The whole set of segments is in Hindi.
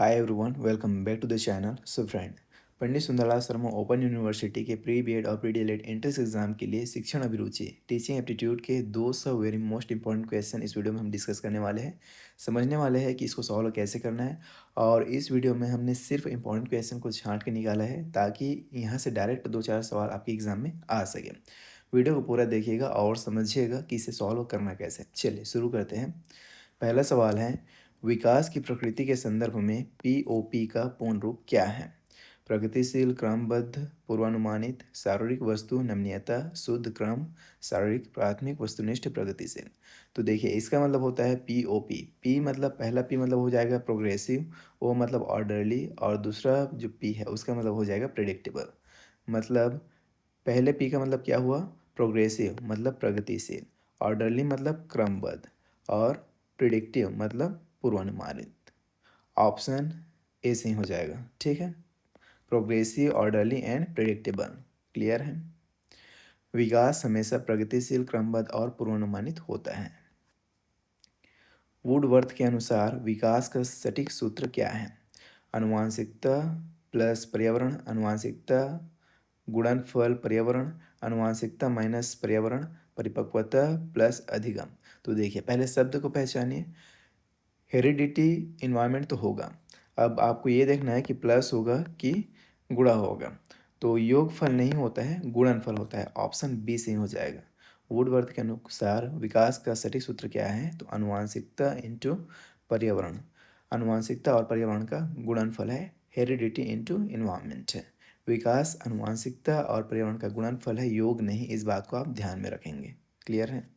Hi everyone, welcome back to the channel. So friend, Pandit Sundarlal Sharma open university के प्री बीएड और प्री डीएलएड एंट्रेंस एग्जाम के लिए शिक्षण अभिरुचि टीचिंग एप्टीट्यूड के 200 वेरी मोस्ट इंपॉर्टेंट क्वेश्चन इस वीडियो में हम डिस्कस करने वाले हैं। समझने वाले हैं कि इसको सॉल्व कैसे करना है। और इस वीडियो में हमने सिर्फ इंपॉर्टेंट क्वेश्चन को छांट के निकाला है ताकि यहाँ से डायरेक्ट 2-4 सवाल आपके एग्जाम में आ सके। वीडियो को पूरा देखिएगा और समझिएगा कि इसे सॉल्व करना कैसे। चलिए शुरू करते हैं। पहला सवाल है, विकास की प्रकृति के संदर्भ में पीओपी का पूर्ण रूप क्या है? प्रगतिशील, क्रमबद्ध, पूर्वानुमानित, शारीरिक वस्तु नमनीयता, शुद्ध क्रम, शारीरिक, प्राथमिक, वस्तुनिष्ठ, प्रगतिशील। तो देखिए इसका मतलब होता है पीओपी। पी मतलब पहला पी मतलब हो जाएगा प्रोग्रेसिव, ओ मतलब ऑर्डरली, और दूसरा जो पी है उसका मतलब हो जाएगा प्रिडिक्टेबल। मतलब पहले पी का मतलब क्या हुआ? प्रोग्रेसिव मतलब प्रगतिशील, ऑर्डरली मतलब क्रमबद्ध, और प्रिडिक्टिव मतलब पूर्वानुमानित। ऑप्शन ए सही हो जाएगा। ठीक है, progressive, orderly and predictable. Clear है? विकास हमेशा प्रगतिशील, क्रमबद्ध और पूर्वानुमानित होता है। वुडवर्थ के अनुसार विकास का सटीक सूत्र क्या है? आनुवांशिकता प्लस पर्यावरण, आनुवांशिकता गुणनफल पर्यावरण, आनुवांशिकता माइनस पर्यावरण, परिपक्वता प्लस अधिगम। तो देखिए पहले शब्द को पहचानिए। हेरिडिटी इन्वायरमेंट तो होगा, अब आपको ये देखना है कि प्लस होगा कि गुणा होगा। तो योगफल नहीं होता है, गुणनफल होता है। ऑप्शन बी सही हो जाएगा। वुडवर्थ के अनुसार विकास का सटीक सूत्र क्या है? तो आनुवांशिकता इंटू पर्यावरण। आनुवांशिकता और पर्यावरण का गुणनफल है, हेरिडिटी इंटू इन्वायरमेंट है। विकास आनुवांशिकता और पर्यावरण का गुणनफल है, योग नहीं। इस बात को आप ध्यान में रखेंगे। क्लियर है?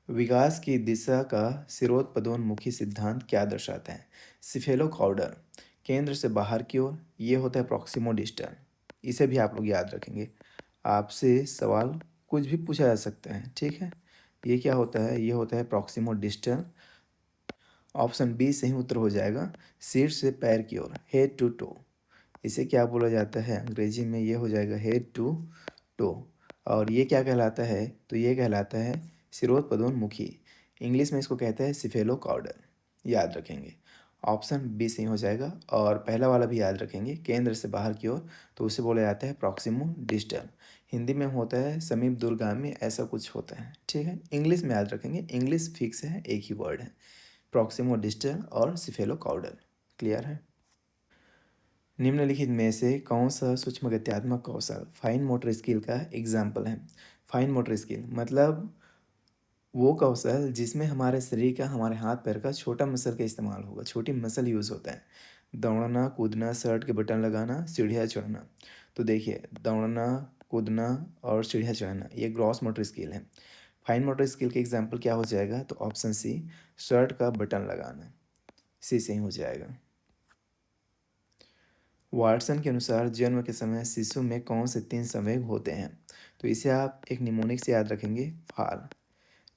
विकास की दिशा का सिरोत्पदोन्मुखी सिद्धांत क्या दर्शाता है? सिफेलोकॉर्डर, केंद्र से बाहर की ओर, ये होता है प्रॉक्सिमो डिस्टल। इसे भी आप लोग याद रखेंगे। आपसे सवाल कुछ भी पूछा जा सकता है। ठीक है, ये क्या होता है? ये होता है प्रॉक्सिमो डिस्टल। ऑप्शन बी सही उत्तर हो जाएगा। सिर से पैर की ओर, हेड टू टो। इसे क्या बोला जाता है? अंग्रेजी में ये हो जाएगा हेड टू टो। और ये क्या कहलाता है? तो ये कहलाता है सिरोत्पदोन्मुखी। इंग्लिश में इसको कहते हैं सिफेलोकॉर्डल। याद रखेंगे। ऑप्शन बी सही हो जाएगा। और पहला वाला भी याद रखेंगे, केंद्र से बाहर की ओर, तो उसे बोला जाता है प्रॉक्सिमो डिस्टल। हिंदी में होता है समीप दूरगामी, ऐसा कुछ होता है। ठीक है, इंग्लिश में याद रखेंगे, इंग्लिश फिक्स है, एक ही वर्ड है, प्रॉक्सिमो डिस्टल और सिफेलोकॉर्डल। क्लियर है? निम्नलिखित में से कौन सा सूक्ष्मगत्यात्मक कौशल फाइन मोटर स्किल का एग्जाम्पल है? फाइन मोटर स्किल मतलब वो कौशल जिसमें हमारे शरीर का, हमारे हाथ पैर का छोटा मसल का इस्तेमाल होगा, छोटी मसल यूज़ होता है। दौड़ना, कूदना, शर्ट के बटन लगाना, सीढ़ियाँ चढ़ना। तो देखिए दौड़ना, कूदना और सीढ़ियाँ चढ़ना ये ग्रॉस मोटर स्किल है। फाइन मोटर स्किल के एग्जाम्पल क्या हो जाएगा? तो ऑप्शन सी, शर्ट का बटन लगाना। सी सही हो जाएगा। वाटसन के अनुसार जन्म के समय शिशु में कौन से 3 संवेग होते हैं? तो इसे आप एक निमोनिक से याद रखेंगे, फाल।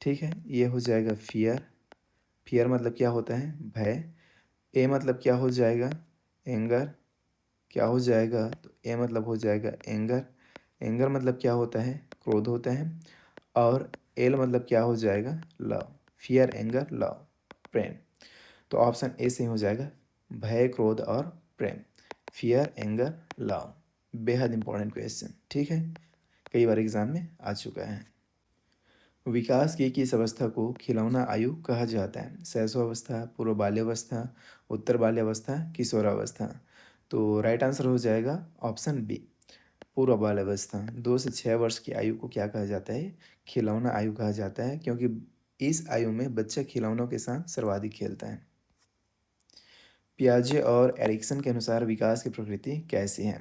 ठीक है, ये हो जाएगा फियर। फियर मतलब क्या होता है? भय। ए मतलब क्या हो जाएगा? एंगर। क्या हो जाएगा? तो ए मतलब हो जाएगा एंगर। एंगर मतलब क्या होता है? क्रोध होता है। और एल मतलब क्या हो जाएगा? लव। फियर, एंगर, लव, प्रेम। तो ऑप्शन ए सही हो जाएगा, भय, क्रोध और प्रेम। Fear, anger, love. बेहद इंपॉर्टेंट क्वेश्चन। ठीक है, कई बार एग्जाम में आ चुका है। विकास की किस अवस्था को खिलौना आयु कहा जाता है? शैशवावस्था, पूर्व बाल्यावस्था, उत्तर बाल्यावस्था, किशोरावस्था। तो राइट आंसर हो जाएगा ऑप्शन बी, पूर्व बाल्यावस्था। 2 से 6 वर्ष की आयु को क्या कहा जाता है? खिलौना आयु कहा जाता है, क्योंकि इस आयु में बच्चा खिलौनों के साथ सर्वाधिक खेलता है। पियाजे और एरिक्सन के अनुसार विकास की प्रकृति कैसी है?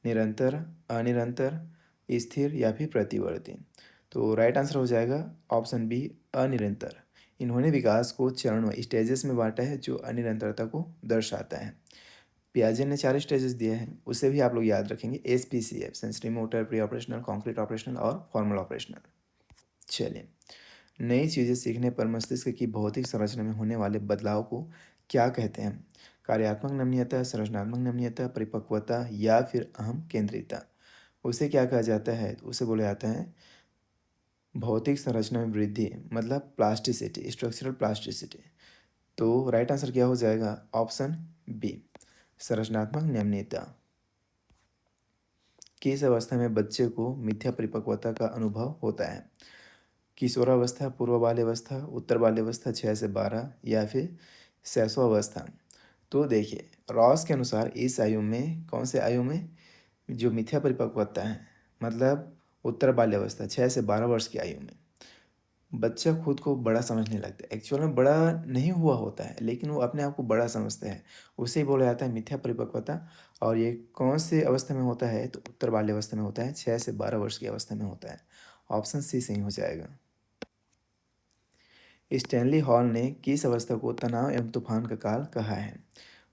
निरंतर, अनिरंतर, स्थिर या फिर प्रतिवर्ती। तो राइट आंसर हो जाएगा ऑप्शन बी, अनिरंतर। इन्होंने विकास को चरणों, स्टेजेस में बांटा है जो अनिरंतरता को दर्शाता है। पियाजे ने 4 स्टेजेस दिए हैं, उसे भी आप लोग याद रखेंगे, SPCF, sensory motor, pre operational, concrete operational और फॉर्मल ऑपरेशनल। चलिए, नई चीज़ें सीखने पर मस्तिष्क की भौतिक संरचना में होने वाले बदलाव को क्या कहते हैं? कार्यात्मक नमनीयता, संरचनात्मक नमनीयता, परिपक्वता या फिर अहम केंद्रिता। उसे क्या कहा जाता है? तो उसे बोला जाता है भौतिक संरचना में वृद्धि, मतलब प्लास्टिसिटी, स्ट्रक्चरल प्लास्टिसिटी। तो राइट आंसर क्या हो जाएगा? ऑप्शन बी, संरचनात्मक निम्नता। किस अवस्था में बच्चे को मिथ्या परिपक्वता का अनुभव होता है? किशोरावस्था, पूर्व बाल्यावस्था, उत्तर बाल्यावस्था 6 से 12 या फिर शैशवावस्था। तो देखिए, रॉस के अनुसार इस आयु में, कौन से आयु में जो मिथ्या परिपक्वता है, मतलब उत्तर बाल्यावस्था 6 से 12 वर्ष की आयु में बच्चा खुद को बड़ा समझने लगता है। एक्चुअल में बड़ा नहीं हुआ होता है, लेकिन वो अपने आप को बड़ा समझता है। उसे ही बोला जाता है मिथ्या परिपक्वता। और ये कौन से अवस्था में होता है? तो उत्तर बाल्यावस्था में होता है, 6 से 12 वर्ष की अवस्था में होता है। ऑप्शन सी सही हो जाएगा। स्टैनली हॉल ने किस अवस्था को तनाव एवं तूफान का काल कहा है?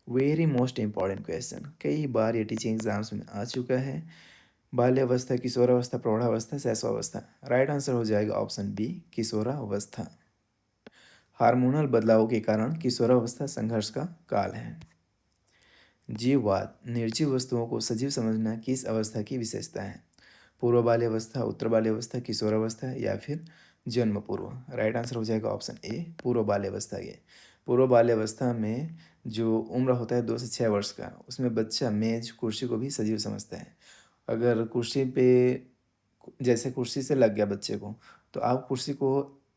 वेरी मोस्ट इंपॉर्टेंट क्वेश्चन, कई बार ये टीचिंग एग्जाम्स में आ चुका है। बाल्यावस्था, किशोरावस्था, प्रौढ़ावस्था, शैशवावस्था। राइट आंसर हो जाएगा ऑप्शन बी, किशोरावस्था। हार्मोनल बदलावों के कारण किशोरावस्था संघर्ष का काल है। जीववाद, निर्जीव वस्तुओं को सजीव समझना किस अवस्था की विशेषता है? पूर्व बाल्यावस्था, उत्तर बाल्यावस्था, किशोरावस्था या फिर जन्म पूर्व। राइट आंसर हो जाएगा ऑप्शन ए, पूर्व बाल्यावस्था के। पूर्व बाल्यावस्था में जो उम्र होता है 2 से 6 वर्ष का, उसमें बच्चा मेज कुर्सी को भी सजीव समझता है। अगर कुर्सी पे, जैसे कुर्सी से लग गया बच्चे को, तो आप कुर्सी को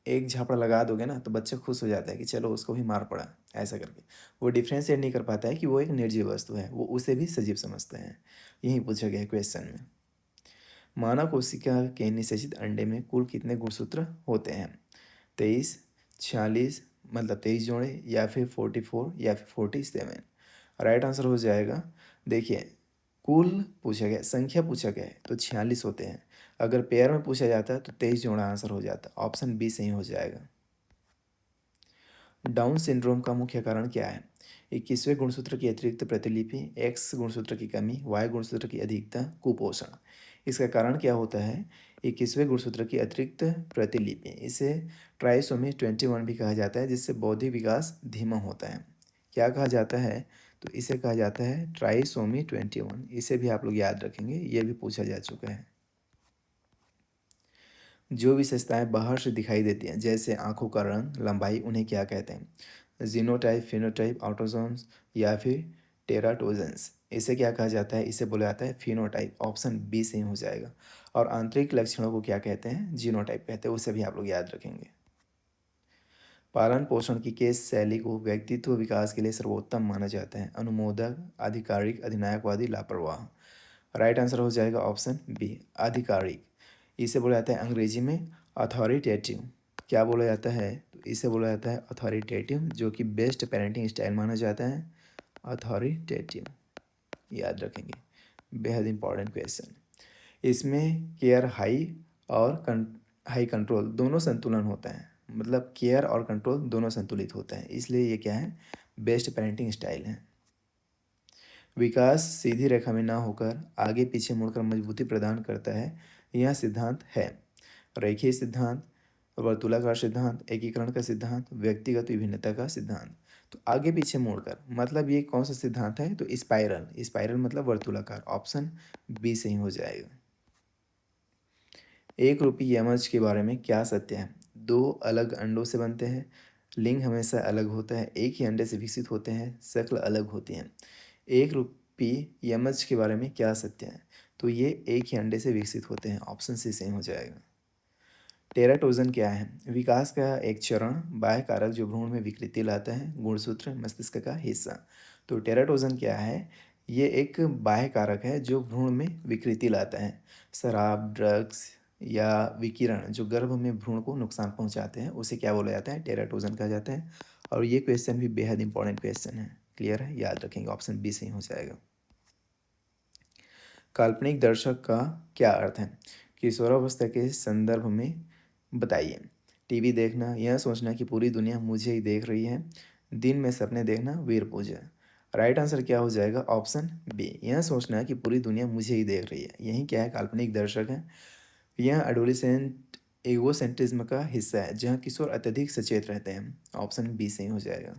एक झापड़ा लगा दोगे ना, तो बच्चा खुश हो जाता है कि चलो उसको भी मार पड़ा, ऐसा करके। वो डिफ्रेंशिएट नहीं कर पाता है कि वो एक निर्जीव वस्तु है, वो उसे भी सजीव समझते हैं। यही पूछा गया है क्वेश्चन में। मानव कोशिका के निषेचित अंडे में कुल कितने गुणसूत्र होते हैं? 23, 46, मतलब 23 जोड़े, या फिर 44 या फिर 47। राइट आंसर हो जाएगा, देखिए, कुल पूछा गया, संख्या पूछा गया है, तो 46 होते हैं। अगर पेयर में पूछा जाता है तो 23 जोड़ा आंसर हो जाता। ऑप्शन बी सही हो जाएगा। डाउन सिंड्रोम का मुख्य कारण क्या है? 21वें गुणसूत्र की अतिरिक्त प्रतिलिपि, एक्स गुणसूत्र की कमी, वाई गुणसूत्र की अधिकता, कुपोषण। इसका कारण क्या होता है? 21वें गुणसूत्र की अतिरिक्त प्रतिलिपि, इसे ट्राइसोमी 21 भी कहा जाता है, जिससे बौद्धिक विकास धीमा होता है। क्या कहा जाता है? तो इसे कहा जाता है ट्राइसोमी 21। इसे भी आप लोग याद रखेंगे, ये भी पूछा जा चुका है। जो विशेषताएं बाहर से दिखाई देती हैं, जैसे आंखों का रंग, लंबाई, उन्हें क्या कहते हैं? जीनोटाइप, फिनोटाइप, ऑटोसोम्स या फिर टेराटोजेंस। इसे क्या कहा जाता है? इसे बोला जाता है फिनोटाइप। ऑप्शन बी सही हो जाएगा। और आंतरिक लक्षणों को क्या कहते हैं? जीनोटाइप कहते हैं। उसे भी आप लोग याद रखेंगे। पालन पोषण की केस शैली को व्यक्तित्व विकास के लिए सर्वोत्तम माना जाता है? अनुमोदक, आधिकारिक, अधिनायकवादी, लापरवाह। राइट आंसर हो जाएगा ऑप्शन बी, आधिकारिक। इसे बोला जाता है अंग्रेजी में अथॉरिटेटिव। क्या बोला जाता है? तो इसे बोला जाता है अथॉरिटेटिव, जो कि बेस्ट पेरेंटिंग स्टाइल माना जाता है। अथॉरिटेटिव याद रखेंगे, बेहद इंपॉर्टेंट क्वेश्चन। इसमें केयर हाई और हाई कंट्रोल दोनों संतुलन होता है, मतलब केयर और कंट्रोल दोनों संतुलित होता है, इसलिए ये क्या है? बेस्ट पेरेंटिंग स्टाइल है। विकास सीधी रेखा में ना होकर आगे पीछे मुड़कर मजबूती प्रदान करता है, यह सिद्धांत है? रेखीय सिद्धांत, वर्तुलाकार सिद्धांत, एकीकरण का सिद्धांत, व्यक्तिगत विभिन्नता का सिद्धांत। तो आगे पीछे मुड़कर मतलब ये कौन सा सिद्धांत है? तो स्पाइरल। स्पाइरल मतलब वर्तुलाकार। ऑप्शन बी सही हो जाएगा। एक रूपी यमज के बारे में क्या सत्य है? दो अलग अंडों से बनते हैं, लिंग हमेशा अलग होता है, एक ही अंडे से विकसित होते हैं, शक्ल अलग होती है। एक रूपी यमज के बारे में क्या सत्य है? तो ये एक ही अंडे से विकसित होते हैं। ऑप्शन सी सही हो जाएगा। टेराटोजन क्या है? विकास का एक चरण, बाह्य कारक जो भ्रूण में विकृति लाता है, गुणसूत्र, मस्तिष्क का हिस्सा। तो टेराटोजन क्या है? ये एक बाह्य कारक है जो भ्रूण में विकृति लाता है। शराब, ड्रग्स या विकिरण जो गर्भ में भ्रूण को नुकसान पहुंचाते हैं, उसे क्या बोला जाता है? टेराटोजन कहा जाता है। और ये क्वेश्चन भी बेहद इंपॉर्टेंट क्वेश्चन है। क्लियर है? याद रखेंगे, ऑप्शन बी सही हो जाएगा। काल्पनिक दर्शक का क्या अर्थ है? किशोरावस्था के संदर्भ में बताइए। टीवी देखना, यह सोचना कि पूरी दुनिया मुझे ही देख रही है, दिन में सपने देखना, वीर पूजा। राइट आंसर क्या हो जाएगा? ऑप्शन बी, यह सोचना कि पूरी दुनिया मुझे ही देख रही है। यही क्या है? काल्पनिक दर्शक है। यह एडोलिसेंट एगोसेंट्रिज्म का हिस्सा है, जहाँ किशोर अत्यधिक सचेत रहते हैं। ऑप्शन बी सही हो जाएगा।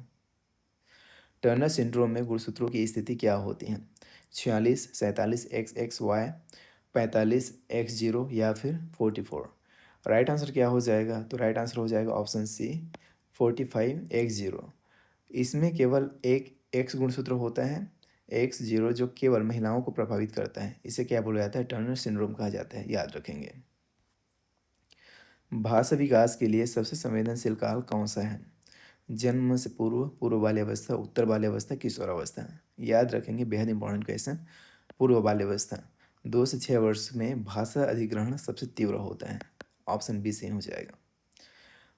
टर्नर सिंड्रोम में गुणसूत्रों की स्थिति क्या होती है? 46, 47, एक्स एक्स वाई, 45, X0 या फिर 44। राइट आंसर क्या हो जाएगा? तो राइट आंसर हो जाएगा ऑप्शन सी, 45, X0। इसमें केवल एक एक्स गुणसूत्र होता है, X0, जो केवल महिलाओं को प्रभावित करता है। इसे क्या बोला जाता है? टर्नर सिंड्रोम कहा जाता है, याद रखेंगे। भाषा विकास के लिए सबसे संवेदनशील काल कौन सा है? जन्म से पूर्व, पूर्व बाल्यावस्था, उत्तर बाल्यावस्था, किशोरावस्था। याद रखेंगे, बेहद इंपॉर्टेंट क्वेश्चन। पूर्व बाल्यावस्था, 2 से 6 वर्ष में भाषा अधिग्रहण सबसे तीव्र होता है। ऑप्शन बी सही हो जाएगा।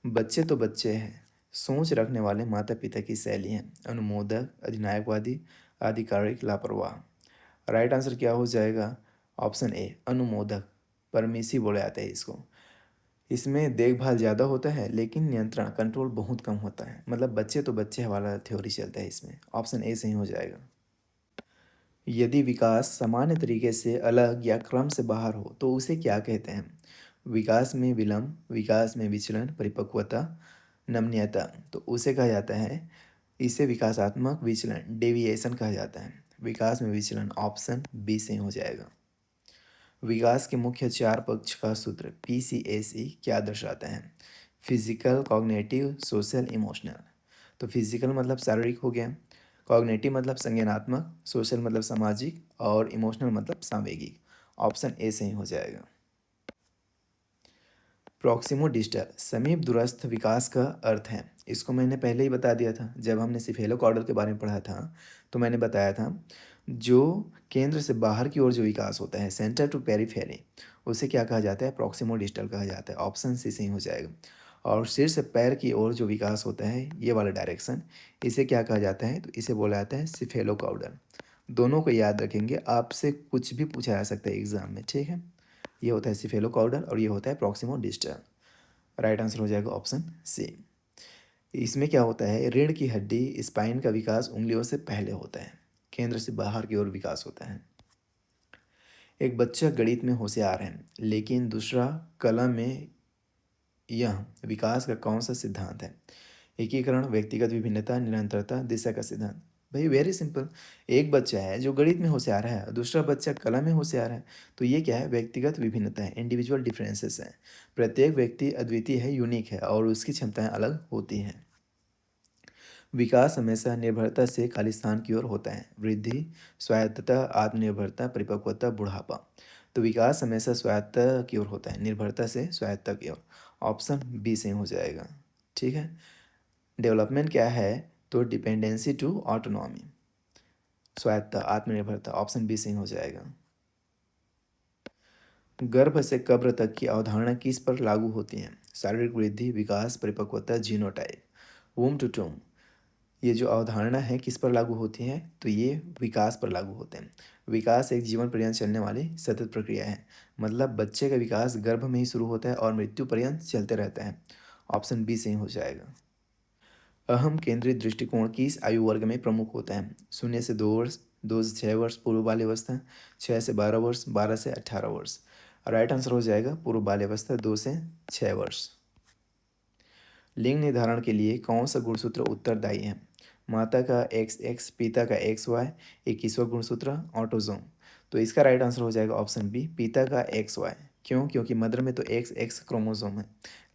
बच्चे तो बच्चे हैं, सोच रखने वाले माता पिता की शैली है। अनुमोदक, अधिनायकवादी, आधिकारिक, लापरवाह। राइट आंसर क्या हो जाएगा? Option A, अनुमोदक। परमिसिव बोला जाता है इसको। इसमें देखभाल ज़्यादा होता है लेकिन नियंत्रण, कंट्रोल बहुत कम होता है। मतलब बच्चे तो बच्चे वाला थ्योरी चलता है इसमें। ऑप्शन ए सही हो जाएगा। यदि विकास सामान्य तरीके से अलग या क्रम से बाहर हो तो उसे क्या कहते हैं? विकास में विलंब, विकास में विचलन, परिपक्वता, नमनीयता। तो उसे कहा जाता है, इसे विकासात्मक विचलन, डेविएशन कहा जाता है। विकास में विचलन, ऑप्शन बी सही हो जाएगा। विकास के मुख्य 4 पक्ष का सूत्र PCAC क्या दर्शाता है? Physical, cognitive, social, emotional. तो फिजिकल मतलब शारीरिक हो गया, कॉग्निटिव मतलब संज्ञानात्मक, सोशल मतलब सामाजिक, और इमोशनल मतलब सांवेगिक। ऑप्शन ए सही हो जाएगा। प्रॉक्सिमो डिस्टल, समीप दूरस्थ विकास का अर्थ है। इसको मैंने पहले ही बता दिया था जब हमने सिफेलोकॉर्डल के बारे में पढ़ा था। तो मैंने बताया था, जो केंद्र से बाहर की ओर जो विकास होता है, सेंटर टू पेरिफेरी, उसे क्या कहा जाता है? प्रॉक्सिमो डिस्टल कहा जाता है। ऑप्शन सी सही हो जाएगा। और सिर से पैर की ओर जो विकास होता है, ये वाला डायरेक्शन, इसे क्या कहा जाता है? तो इसे बोला जाता है सिफेलोकॉर्डल। दोनों को याद रखेंगे, आपसे कुछ भी पूछा जा सकता है एग्जाम में, ठीक है। ये होता है सिफेलोकॉर्डल और ये होता है प्रॉक्सिमो डिस्टल। राइट आंसर हो जाएगा ऑप्शन सी। इसमें क्या होता है? रीढ़ की हड्डी, स्पाइन का विकास उंगलियों से पहले होता है, केंद्र से बाहर की ओर विकास होता है। एक बच्चा गणित में होशियार है लेकिन दूसरा कला में, यह विकास का कौन सा सिद्धांत है? एकीकरण, व्यक्तिगत विभिन्नता, निरंतरता, दिशा का सिद्धांत। भाई वेरी सिंपल। एक बच्चा है जो गणित में होशियार है और दूसरा बच्चा कला में होशियार है, तो ये क्या है? व्यक्तिगत विभिन्नता है, इंडिविजुअल डिफरेंसेस है। प्रत्येक व्यक्ति अद्वितीय है, यूनिक है, और उसकी क्षमताएं अलग होती हैं। विकास हमेशा निर्भरता से खालिस्तान की ओर होता है। वृद्धि, स्वायत्तता, आत्मनिर्भरता, परिपक्वता, बुढ़ापा। तो विकास हमेशा स्वायत्तता की ओर होता है, निर्भरता से स्वायत्तता की ओर। ऑप्शन बी सही हो जाएगा, ठीक है। डेवलपमेंट क्या है? तो डिपेंडेंसी टू ऑटोनॉमी, स्वायत्तता, आत्मनिर्भरता। ऑप्शन बी सही हो जाएगा। गर्भ से कब्र तक की अवधारणा किस पर लागू होती है? शारीरिक वृद्धि, विकास, परिपक्वता, जीनोटाइप। वूम टू टूम, ये जो अवधारणा है किस पर लागू होती है? तो ये विकास पर लागू होते हैं। विकास एक जीवन पर्यंत चलने वाली सतत प्रक्रिया है। मतलब बच्चे का विकास गर्भ में ही शुरू होता है और मृत्यु पर्यंत चलते रहता है। ऑप्शन बी सही हो जाएगा। अहम केंद्रित दृष्टिकोण किस आयु वर्ग में प्रमुख होता है? 0 से 2 वर्ष, 2 से 6 वर्ष, पूर्व बाल्यावस्था, 6 से 12 वर्ष, 12 से 18 वर्ष। राइट आंसर हो जाएगा पूर्व बाल्यावस्था, 2 से 6 वर्ष। लिंग निर्धारण के लिए कौन सा गुणसूत्र उत्तरदायी है? माता का XX, पिता का XY, 21वां गुणसूत्र, ऑटोजोम। तो इसका राइट आंसर हो जाएगा ऑप्शन बी, पिता का XY। क्यों? क्योंकि मदर में तो XX क्रोमोसोम है,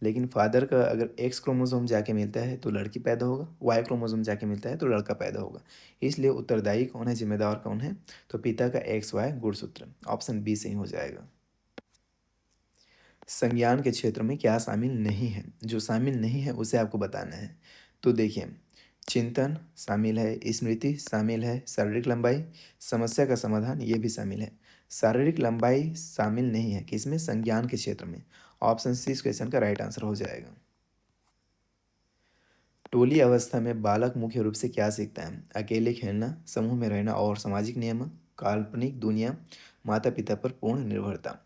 लेकिन फादर का अगर X क्रोमोसोम जाके मिलता है तो लड़की पैदा होगा, Y क्रोमोसोम जाके मिलता है तो लड़का पैदा होगा। इसलिए उत्तरदायी कौन है, जिम्मेदार कौन है? तो पिता का XY गुणसूत्र। ऑप्शन बी सही हो जाएगा। संज्ञान के क्षेत्र में क्या शामिल नहीं है? जो शामिल नहीं है उसे आपको बताना है। तो देखिए, चिंतन शामिल है, स्मृति शामिल है, शारीरिक लंबाई, समस्या का समाधान ये भी शामिल है। शारीरिक लंबाई शामिल नहीं है किसमें? संज्ञान के क्षेत्र में। ऑप्शन सी इस क्वेश्चन का राइट आंसर हो जाएगा। टोली अवस्था में बालक मुख्य रूप से क्या सीखता है? अकेले खेलना, समूह में रहना और सामाजिक नियम, काल्पनिक दुनिया, माता पिता पर पूर्ण निर्भरता।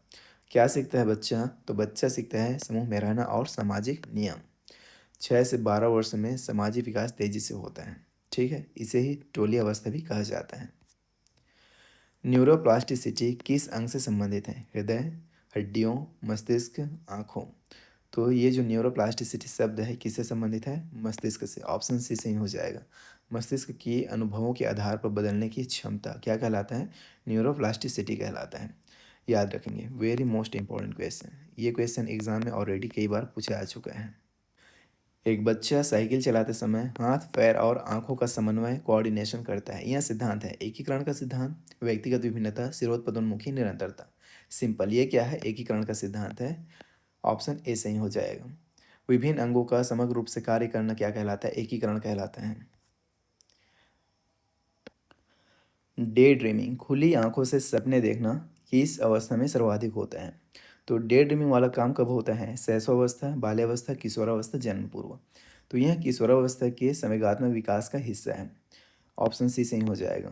क्या सीखता है बच्चा? तो बच्चा सीखता है समूह में रहना और सामाजिक नियम। 6 से 12 वर्ष में सामाजिक विकास तेजी से होता है, ठीक है। इसे ही टोली अवस्था भी कहा जाता है। न्यूरोप्लास्टिसिटी किस अंग से संबंधित है? हृदय, हड्डियों, मस्तिष्क, आँखों। तो ये जो न्यूरोप्लास्टिसिटी शब्द है किससे संबंधित है? मस्तिष्क से। ऑप्शन सी सही हो जाएगा। मस्तिष्क की अनुभवों के आधार पर बदलने की क्षमता क्या कहलाता है? न्यूरोप्लास्टिसिटी कहलाता है। याद रखेंगे, वेरी मोस्ट इंपॉर्टेंट क्वेश्चन। ये क्वेश्चन एग्जाम में ऑलरेडी कई बार पूछा आ चुका है। एक बच्चा साइकिल चलाते समय हाथ, पैर और आंखों का समन्वय कोऑर्डिनेशन करता है। यह सिद्धांत है एकीकरण का सिद्धांत, व्यक्तिगत विभिन्नता, सिरोत्पदोन्मुखी निरंतरता। सिंपल, ये क्या है? एकीकरण का सिद्धांत है। ऑप्शन ए सही हो जाएगा। विभिन्न अंगों का समग्र रूप से कार्य करना क्या कहलाता है? एकीकरण कहलाता है। डे ड्रीमिंग, खुली आंखों से सपने देखना किस अवस्था में सर्वाधिक होता है? तो डे ड्रीमिंग वाला काम कब होता है? शैशवावस्था, बाल्यावस्था, किशोरावस्था, जन्म पूर्व। तो यह किशोरावस्था के समयगात्मक विकास का हिस्सा है। ऑप्शन सी सही हो जाएगा।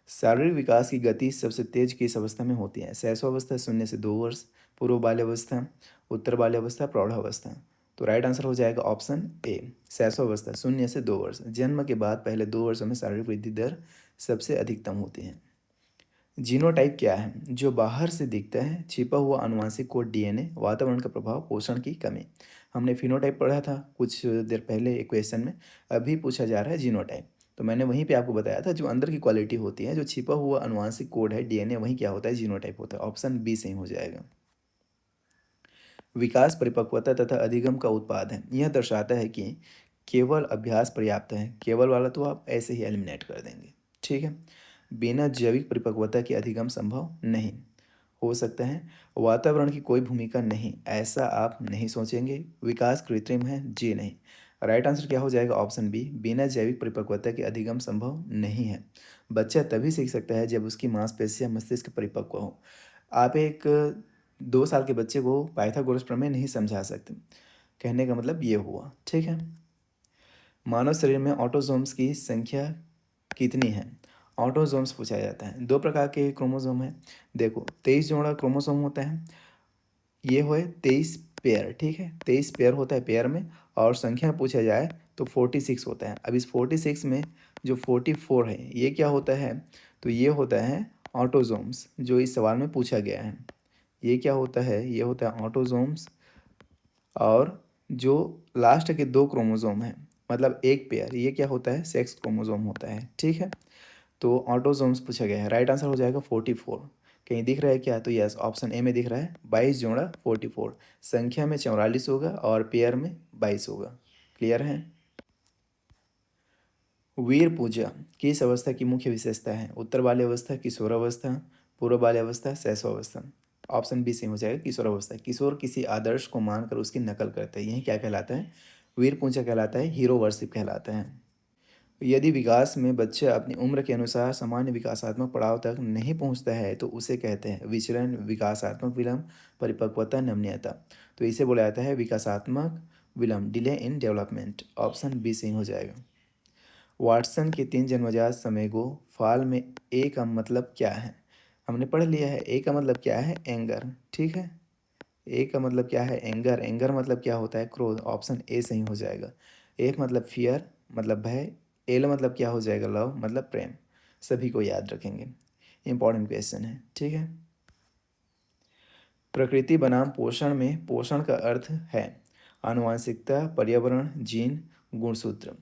शारीरिक विकास की गति सबसे तेज किस अवस्था में होती है? शैशवावस्था 0 से 2 वर्ष, पूर्व बाल्यावस्था, उत्तर बाल्यावस्था, प्रौढ़ावस्था। तो राइट आंसर हो जाएगा ऑप्शन ए, शैशवावस्था 0 से 2 वर्ष। जन्म के बाद पहले 2 वर्षों में शारीरिक वृद्धि दर सबसे अधिकतम होती है। जीनोटाइप क्या है? जो बाहर से दिखता है, छिपा हुआ आनुवंशिक कोड डीएनए, वातावरण का प्रभाव, पोषण की कमी। हमने फिनोटाइप पढ़ा था कुछ देर पहले एक क्वेश्चन में, अभी पूछा जा रहा है जीनोटाइप। तो मैंने वहीं पे आपको बताया था जो अंदर की क्वालिटी होती है, जो छिपा हुआ आनुवंशिक कोड है डीएनए, वही क्या होता है? जीनोटाइप होता है। ऑप्शन बी सही हो जाएगा। विकास परिपक्वता तथा अधिगम का उत्पाद है। यह दर्शाता है कि केवल अभ्यास पर्याप्त है। केवल वाला तो आप ऐसे ही एलिमिनेट कर देंगे। ठीक है। बिना जैविक परिपक्वता के अधिगम संभव नहीं हो सकता है। वातावरण की कोई भूमिका नहीं, ऐसा आप नहीं सोचेंगे। विकास कृत्रिम है, जी नहीं। राइट आंसर क्या हो जाएगा? ऑप्शन बी, बिना जैविक परिपक्वता के अधिगम संभव नहीं है। बच्चा तभी सीख सकता है जब उसकी मांसपेशियां मस्तिष्क परिपक्व हो। आप एक 2 साल के बच्चे को पाइथागोरस प्रमेय नहीं समझा सकते। कहने का मतलब ये हुआ। ठीक है। मानव शरीर में ऑटोसोम्स की संख्या कितनी है? ऑटोसोम्स पूछा जाता है। 2 प्रकार के क्रोमोसोम है। देखो, 23 जोड़ा क्रोमोसोम होता है। ये हुए 23 पेयर। ठीक है, 23 पेयर होता है पेयर में। और संख्या पूछा जाए तो 46 होता है। अब इस 46 में जो 44 है ये क्या होता है? तो ये होता है ऑटोसोम्स, जो इस सवाल में पूछा गया है। ये क्या होता है? ये होता है ऑटोसोम्स। और जो लास्ट के 2 क्रोमोसोम हैं, मतलब एक पेयर, ये क्या होता है? सेक्स क्रोमोसोम होता है। ठीक है। तो ऑटोसोम्स पूछा गया है। राइट आंसर हो जाएगा 44। कहीं दिख रहा है क्या? तो यस, ऑप्शन ए में दिख रहा है। 22 जोड़ा 44, संख्या में 44 होगा और पेयर में 22 होगा। क्लियर है। वीर पूजा किस अवस्था की मुख्य विशेषता है? उत्तर बाल्यावस्था, किशोरावस्था, पूर्व बाल्यावस्था, शैशवावस्था। ऑप्शन बी सही हो जाएगा, किशोरावस्था। किशोर किसी आदर्श को मानकर उसकी नकल करते हैं, यही क्या कहलाता है? वीर पूजा कहलाता है, हीरो वर्शिप कहलाता है। यदि विकास में बच्चा अपनी उम्र के अनुसार सामान्य विकासात्मक पड़ाव तक नहीं पहुंचता है तो उसे कहते हैं विचलन, विकासात्मक विलंब, परिपक्वता, नमनीयता। तो इसे बोला जाता है विकासात्मक विलंब, delay in development. Option B सही हो जाएगा। वाटसन के 3 जन्मजात समूहों फाल में ए का मतलब क्या है? हमने पढ़ लिया है। ए का मतलब क्या है? एंगर। ठीक है। ए का मतलब क्या है? एंगर। एंगर मतलब क्या होता है? क्रोध। ऑप्शन ए सही हो जाएगा। एफ मतलब फियर, मतलब भय। एल मतलब क्या हो जाएगा? लव, मतलब प्रेम। सभी को याद रखेंगे, इंपॉर्टेंट क्वेश्चन है। ठीक है। प्रकृति बनाम पोषण में पोषण का अर्थ है आनुवांशिकता, पर्यावरण, जीन, गुणसूत्र।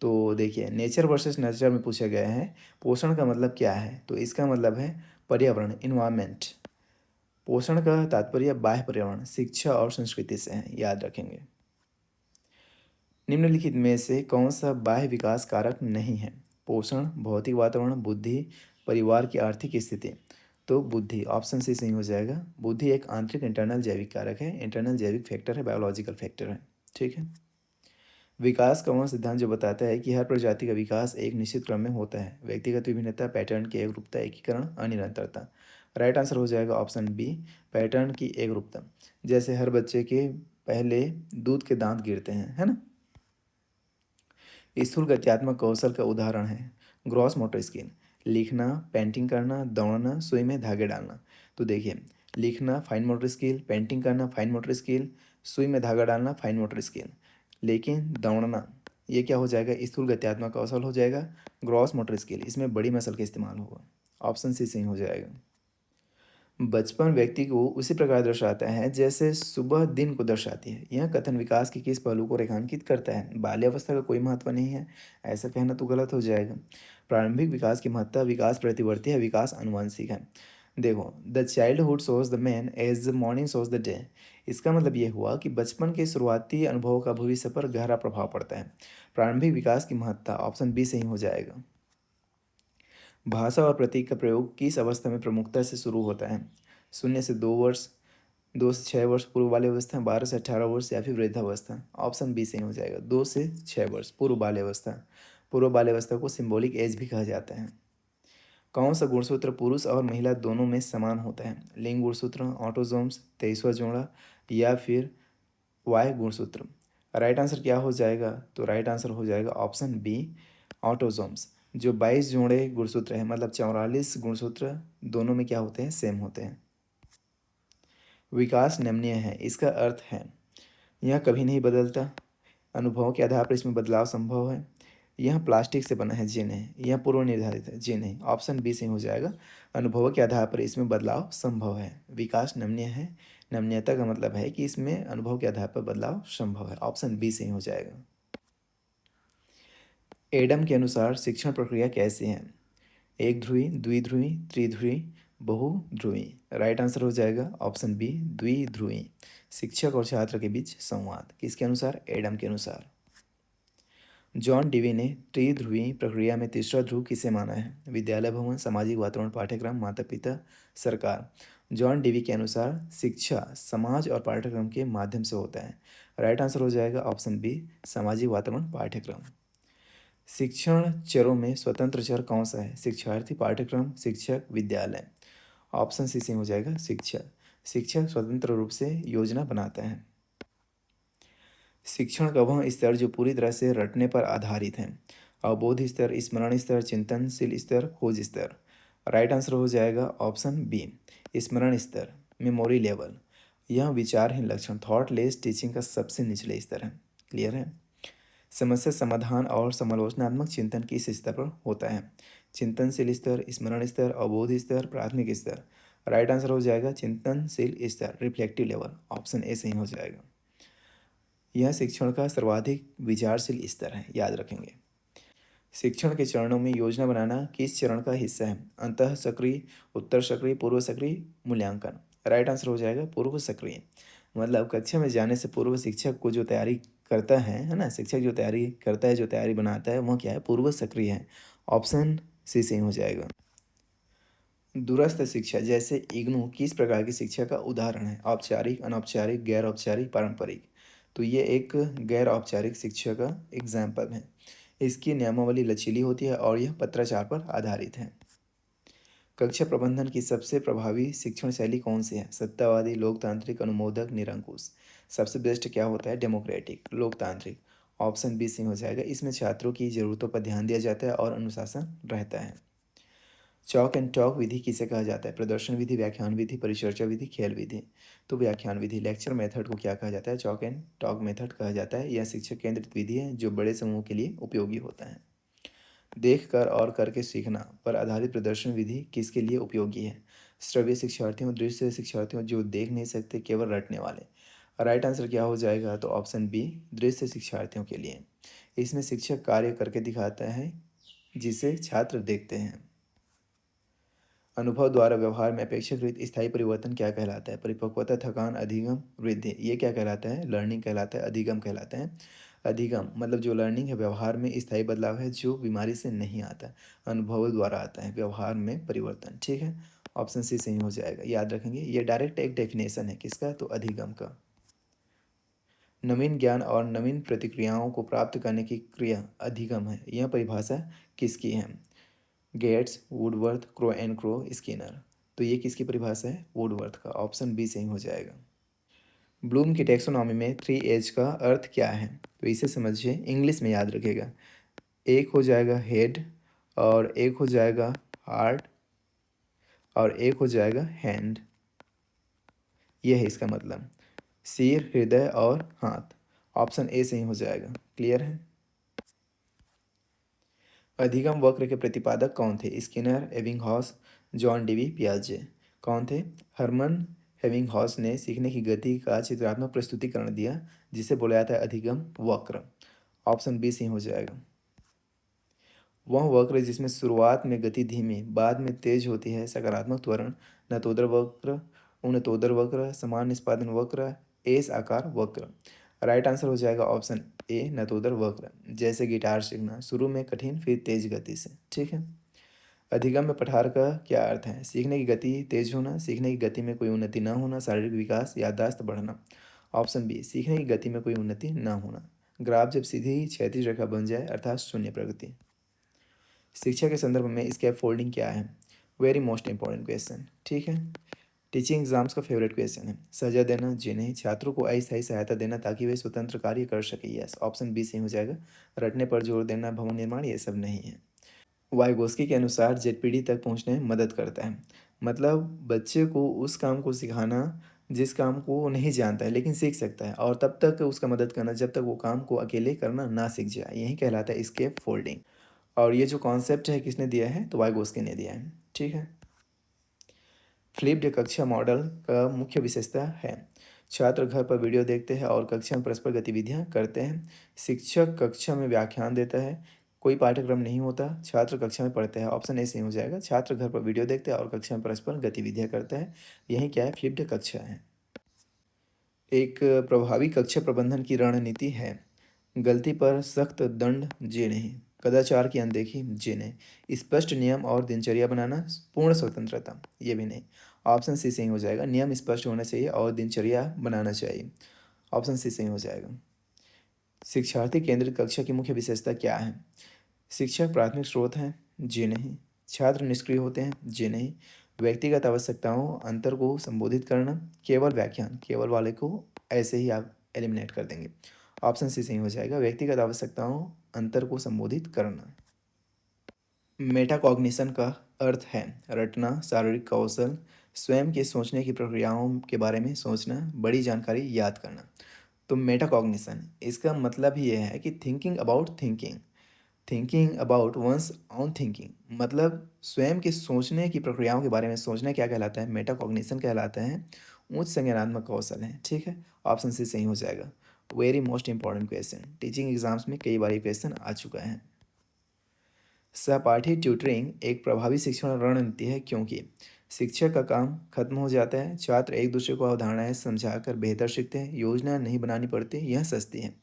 तो देखिए, नेचर वर्सेस नर्चर में पूछा गया है पोषण का मतलब क्या है? तो इसका मतलब है पर्यावरण, इन्वायरमेंट। पोषण का तात्पर्य बाह्य पर्यावरण, शिक्षा और संस्कृति से है, याद रखेंगे। निम्नलिखित में से कौन सा बाह्य विकास कारक नहीं है? पोषण, भौतिक वातावरण, बुद्धि, परिवार की आर्थिक स्थिति। तो बुद्धि, ऑप्शन सी सही हो जाएगा। बुद्धि एक आंतरिक इंटरनल जैविक कारक है, इंटरनल जैविक फैक्टर है, बायोलॉजिकल फैक्टर है। ठीक है। विकास का वह सिद्धांत जो बताता है कि हर प्रजाति का विकास एक निश्चित क्रम में होता है। व्यक्तिगत विभिन्नता, पैटर्न की एकरूपता, एकीकरण, अनिरंतरता। राइट आंसर हो जाएगा ऑप्शन बी, पैटर्न की एकरूपता। जैसे हर बच्चे के पहले दूध के दांत गिरते हैं, है ना। स्थूल गत्यात्मक कौशल का उदाहरण है ग्रॉस मोटर स्किल, लिखना, पेंटिंग करना, दौड़ना, सुई में धागे डालना। तो देखिए, लिखना फाइन मोटर स्किल, पेंटिंग करना फाइन मोटर स्किल, सुई में धागा डालना फाइन मोटर स्किल। लेकिन दौड़ना ये क्या हो जाएगा? स्थूल गत्यात्मक कौशल हो जाएगा। ग्रॉस मोटर स्किल, इसमें बड़ी मसल का इस्तेमाल होगा। ऑप्शन सी सही हो जाएगा। बचपन व्यक्ति को उसी प्रकार दर्शाता है जैसे सुबह दिन को दर्शाती है। यह कथन विकास के किस पहलू को रेखांकित करता है? बाल्यावस्था का कोई महत्व नहीं है, ऐसा कहना तो गलत हो जाएगा। प्रारंभिक विकास की महत्ता विकास प्रतिवर्ती है, विकास आनुवंशिक है। देखो, the childhood shows the man as the morning shows the day. इसका मतलब ये हुआ कि बचपन के शुरुआती अनुभवों का भविष्य पर गहरा प्रभाव पड़ता है। प्रारंभिक विकास की महत्ता ऑप्शन बी सही हो जाएगा। भाषा और प्रतीक का प्रयोग किस अवस्था में प्रमुखता से शुरू होता है? 0 से 2 वर्ष, 2 से 6 वर्ष पूर्व बाल्यावस्था, 12 से 18 वर्ष या फिर वृद्धावस्था। ऑप्शन बी सही हो जाएगा, 2 से 6 वर्ष पूर्व बाल्यावस्था। पूर्व बाल्यावस्था को सिंबॉलिक एज भी कहा जाता है। कौन सा गुणसूत्र पुरुष और महिला दोनों में समान होता है? लिंग गुणसूत्र, ऑटोजोम्स, 23वां जोड़ा या फिर वाई गुणसूत्र। राइट आंसर क्या हो जाएगा? तो राइट आंसर हो जाएगा ऑप्शन बी, ऑटोजोम्स। जो 22 जोड़े गुणसूत्र हैं, मतलब 44 गुणसूत्र दोनों में क्या होते हैं? सेम होते हैं। विकास नमनीय है, इसका अर्थ है यह कभी नहीं बदलता, अनुभवों के आधार पर इसमें बदलाव संभव है, यह प्लास्टिक से बना है, जी नहीं, यह पूर्व निर्धारित है, जी नहीं। ऑप्शन बी सही हो जाएगा, अनुभवों के आधार पर इसमें बदलाव संभव है। विकास नमनीय है, नमनीयता का मतलब है कि इसमें अनुभव के आधार पर बदलाव संभव है। ऑप्शन बी सही हो जाएगा। एडम के अनुसार शिक्षण प्रक्रिया कैसी है? एक ध्रुवी, द्विध्रुवी, त्रिध्रुवी, बहुध्रुवी। राइट आंसर हो जाएगा ऑप्शन बी, द्विध्रुवी। शिक्षक और छात्र के बीच संवाद। किसके अनुसार? एडम के अनुसार। जॉन डीवी ने त्रिध्रुवी प्रक्रिया में तीसरा ध्रुव किसे माना है? विद्यालय भवन, सामाजिक वातावरण, पाठ्यक्रम, माता पिता, सरकार। जॉन डीवी के अनुसार शिक्षा समाज और पाठ्यक्रम के माध्यम से होता है। राइट आंसर हो जाएगा ऑप्शन बी, सामाजिक वातावरण, पाठ्यक्रम। शिक्षण चरों में स्वतंत्र चर कौन सा है? शिक्षार्थी, पाठ्यक्रम, शिक्षक, विद्यालय। ऑप्शन सी से हो जाएगा शिक्षक। शिक्षक स्वतंत्र रूप से योजना बनाता है। शिक्षण का वह स्तर जो पूरी तरह से रटने पर आधारित है। अवबोध स्तर, स्मरण स्तर, चिंतनशील स्तर, खोज स्तर। राइट आंसर हो जाएगा ऑप्शन बी, स्मरण स्तर, मेमोरी लेवल। यह विचारहीन लक्षण, थॉटलेस टीचिंग का सबसे निचले स्तर है। क्लियर है? समस्या समाधान और समालोचनात्मक चिंतन किस स्तर पर होता है? चिंतनशील स्तर, स्मरण स्तर, अवबोध स्तर, प्राथमिक स्तर। राइट आंसर हो जाएगा चिंतनशील स्तर, रिफ्लेक्टिव लेवल। ऑप्शन ए सही हो जाएगा। यह शिक्षण का सर्वाधिक विचारशील स्तर है, याद रखेंगे। शिक्षण के चरणों में योजना बनाना किस चरण का हिस्सा है? अंतः सक्रिय, उत्तर सक्रिय, पूर्व सक्रिय, मूल्यांकन। राइट आंसर हो जाएगा पूर्व सक्रिय। मतलब कक्षा में जाने से पूर्व शिक्षक को जो तैयारी करता है ना, शिक्षक जो तैयारी करता है, जो तैयारी बनाता है, वह क्या है? पूर्व सक्रिय है। ऑप्शन सी सही हो जाएगा। दूरस्थ शिक्षा जैसे इग्नू किस प्रकार की शिक्षा का उदाहरण है? औपचारिक, अनौपचारिक, गैर औपचारिक, पारंपरिक। तो ये एक गैर औपचारिक शिक्षा का एग्जाम्पल है। इसकी नियमावली लचीली होती है और यह पत्राचार पर आधारित है। कक्षा प्रबंधन की सबसे प्रभावी शिक्षण शैली कौन सी है? सत्तावादी, लोकतांत्रिक, अनुमोदक, निरंकुश। सबसे बेस्ट क्या होता है? डेमोक्रेटिक, लोकतांत्रिक। ऑप्शन बी सही हो जाएगा। इसमें छात्रों की ज़रूरतों पर ध्यान दिया जाता है और अनुशासन रहता है। चॉक एंड टॉक विधि किसे कहा जाता है? प्रदर्शन विधि, व्याख्यान विधि, परिचर्चा विधि, खेल विधि। तो व्याख्यान विधि, लेक्चर मेथड को क्या कहा जाता है? चॉक एंड टॉक मेथड कहा जाता है। यह शिक्षक केंद्रित विधि है जो बड़े समूह के लिए उपयोगी होता है। देख कर और करके सीखना पर आधारित प्रदर्शन विधि किसके लिए उपयोगी है? श्रव्य शिक्षार्थियों, दृश्य शिक्षार्थियों, जो देख नहीं सकते, केवल रटने वाले। राइट आंसर क्या हो जाएगा? तो ऑप्शन बी, दृश्य शिक्षार्थियों के लिए। इसमें शिक्षक कार्य करके दिखाता है जिसे छात्र देखते हैं। अनुभव द्वारा व्यवहार में अपेक्षाकृत स्थायी परिवर्तन क्या कहलाता है? परिपक्वता, थकान, अधिगम, वृद्धि। ये क्या कहलाता है? लर्निंग कहलाता है, अधिगम कहलाता है। अधिगम मतलब जो लर्निंग है, व्यवहार में स्थायी बदलाव है जो बीमारी से नहीं आता, अनुभव द्वारा आता है, व्यवहार में परिवर्तन। ठीक है, ऑप्शन सी सही हो जाएगा, याद रखेंगे। ये डायरेक्ट एक डेफिनेशन है किसका? तो अधिगम का। नवीन ज्ञान और नवीन प्रतिक्रियाओं को प्राप्त करने की क्रिया अधिगम है। यह परिभाषा किसकी है? Gates, Woodworth, Crow and Crow, Skinner. तो ये किसकी परिभाषा है? वुडवर्थ का। ऑप्शन बी सही हो जाएगा। ब्लूम की टेक्सोनॉमी में 3H का अर्थ क्या है? तो इसे समझिए, इंग्लिश में याद रखिएगा। एक हो जाएगा हेड, और एक हो जाएगा हार्ट, और एक हो जाएगा हैंड। यह है इसका मतलब, सिर, हृदय और हाथ। ऑप्शन ए सही हो जाएगा। क्लियर है? अधिगम वक्र के प्रतिपादक कौन थे? स्किनर, एबिंगहॉस, जॉन डीवी, पियाजे। कौन थे? हरमन एबिंगहॉस ने सीखने की गति का चित्रात्मक प्रस्तुतिकरण दिया जिसे बोला जाता है अधिगम वक्र। ऑप्शन बी सही हो जाएगा। वह वक्र जिसमें शुरुआत में गति धीमी बाद में तेज होती है सकारात्मक त्वरण, नतोदर वक्र, उनतोदर वक्र, समान निष्पादन वक्र, एस आकार वक्र। राइट आंसर हो जाएगा ऑप्शन ए नतोदर वक्र। जैसे गिटार सीखना शुरू में कठिन फिर तेज गति से। ठीक है। अधिगम्य पठार का क्या अर्थ है? सीखने की गति तेज होना, सीखने की गति में कोई उन्नति न होना, शारीरिक विकास, याददाश्त बढ़ना। ऑप्शन बी सीखने की गति में कोई उन्नति न होना। ग्राफ जब सीधी क्षैतिज रेखा बन जाए अर्थात शून्य प्रगति। शिक्षा के संदर्भ में स्कैप फोल्डिंग क्या है? Very most important question. ठीक है। टीचिंग एग्जाम्स का फेवरेट क्वेश्चन है। सजा देना, जी नहीं। छात्रों को अस्थायी सहायता देना ताकि वे स्वतंत्र कार्य कर सके, यस। ऑप्शन बी सही हो जाएगा। रटने पर जोर देना, भवन निर्माण, ये सब नहीं है। वाइगोस्की के अनुसार जेडपीडी तक पहुंचने में मदद करता है। मतलब बच्चे को उस काम को सिखाना जिस काम को वो नहीं जानता है लेकिन सीख सकता है, और तब तक उसका मदद करना जब तक वो काम को अकेले करना ना सीख जाए, यही कहलाता है स्केप फोल्डिंग। और ये जो कॉन्सेप्ट है किसने दिया है? तो वाइगोस्की ने दिया है। ठीक है। फ्लिप्ड कक्षा मॉडल का मुख्य विशेषता है। छात्र घर पर वीडियो देखते हैं और कक्षा में परस्पर गतिविधियां करते हैं। शिक्षक कक्षा में व्याख्यान देता है, कोई पाठ्यक्रम नहीं होता, छात्र कक्षा में पढ़ते हैं। ऑप्शन ए सही हो जाएगा। छात्र घर पर वीडियो देखते हैं और कक्षा में परस्पर गतिविधियां करते हैं, यही क्या है? फ्लिप्ड कक्षा है। एक प्रभावी कक्षा प्रबंधन की रणनीति है। गलती पर सख्त दंड, जी नहीं। कदाचार की अनदेखी, जी नहीं। स्पष्ट नियम और दिनचर्या बनाना, पूर्ण स्वतंत्रता, ये भी नहीं। ऑप्शन सी सही हो जाएगा। नियम स्पष्ट होना चाहिए और दिनचर्या बनाना चाहिए। ऑप्शन सी सही हो जाएगा। शिक्षार्थी केंद्रित कक्षा की मुख्य विशेषता क्या है? शिक्षक प्राथमिक स्रोत हैं, जी नहीं। छात्र निष्क्रिय होते हैं, जी नहीं। व्यक्तिगत आवश्यकताओं अंतर को संबोधित करना, केवल व्याख्यान, केवल वाले को ऐसे ही आप एलिमिनेट कर देंगे। ऑप्शन सी सही हो जाएगा। व्यक्तिगत आवश्यकताओं अंतर को संबोधित करना। मेटाकॉग्निशन का अर्थ है रटना, शारीरिक कौशल, स्वयं के सोचने की प्रक्रियाओं के बारे में सोचना, बड़ी जानकारी याद करना। तो मेटाकॉग्निशन इसका मतलब ही यह है कि thinking about thinking, thinking about one's own thinking, मतलब स्वयं के सोचने की प्रक्रियाओं के बारे में सोचना क्या कहलाता है? मेटाकॉग्निशन कहलाता है। उच्च संज्ञानात्मक कौशल है। ठीक है। ऑप्शन सी सही हो जाएगा। Very most important question, teaching exams में कई बार ये क्वेश्चन आ चुका है। सहपाठी ट्यूटरिंग एक प्रभावी शिक्षण रणनीति है क्योंकि शिक्षक का काम खत्म हो जाता है, छात्र एक दूसरे को अवधारणाएं समझाकर बेहतर सीखते हैं, योजना नहीं बनानी पड़ती, यह सस्ती है।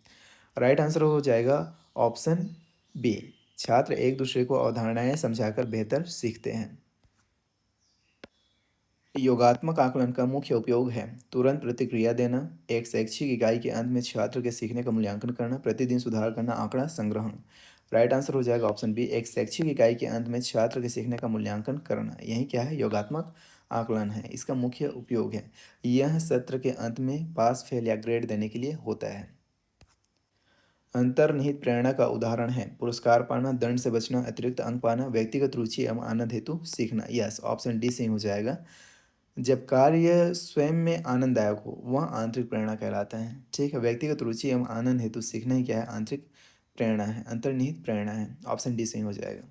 राइट आंसर हो जाएगा ऑप्शन बी। छात्र एक दूसरे को अवधारणाएं समझाकर बेहतर सीखते हैं। योगात्मक आकलन का मुख्य उपयोग है तुरंत प्रतिक्रिया देना, एक शैक्षिक इकाई के अंत में छात्र के सीखने का मूल्यांकन करना, प्रतिदिन सुधार करना, आंकड़ा संग्रहण। राइट आंसर हो जाएगा ऑप्शन बी। एक शैक्षिक इकाई के अंत में छात्र के सीखने का मूल्यांकन करना, यही क्या है? योगात्मक आकलन है। इसका मुख्य उपयोग है यह सत्र के अंत में पास फेल या ग्रेड देने के लिए होता है। अंतर्निहित प्रेरणा का उदाहरण है पुरस्कार पाना, दंड से बचना, अतिरिक्त अंक पाना, व्यक्तिगत रुचि एवं आनंद हेतु सीखना। यस, ऑप्शन डी सही हो जाएगा। जब कार्य स्वयं में आनंददायक हो वह आंतरिक प्रेरणा कहलाता है। ठीक है। व्यक्तिगत रुचि एवं आनंद हेतु सीखना ही क्या है? आंतरिक प्रेरणा है, अंतर्निहित प्रेरणा है। ऑप्शन डी सही हो जाएगा।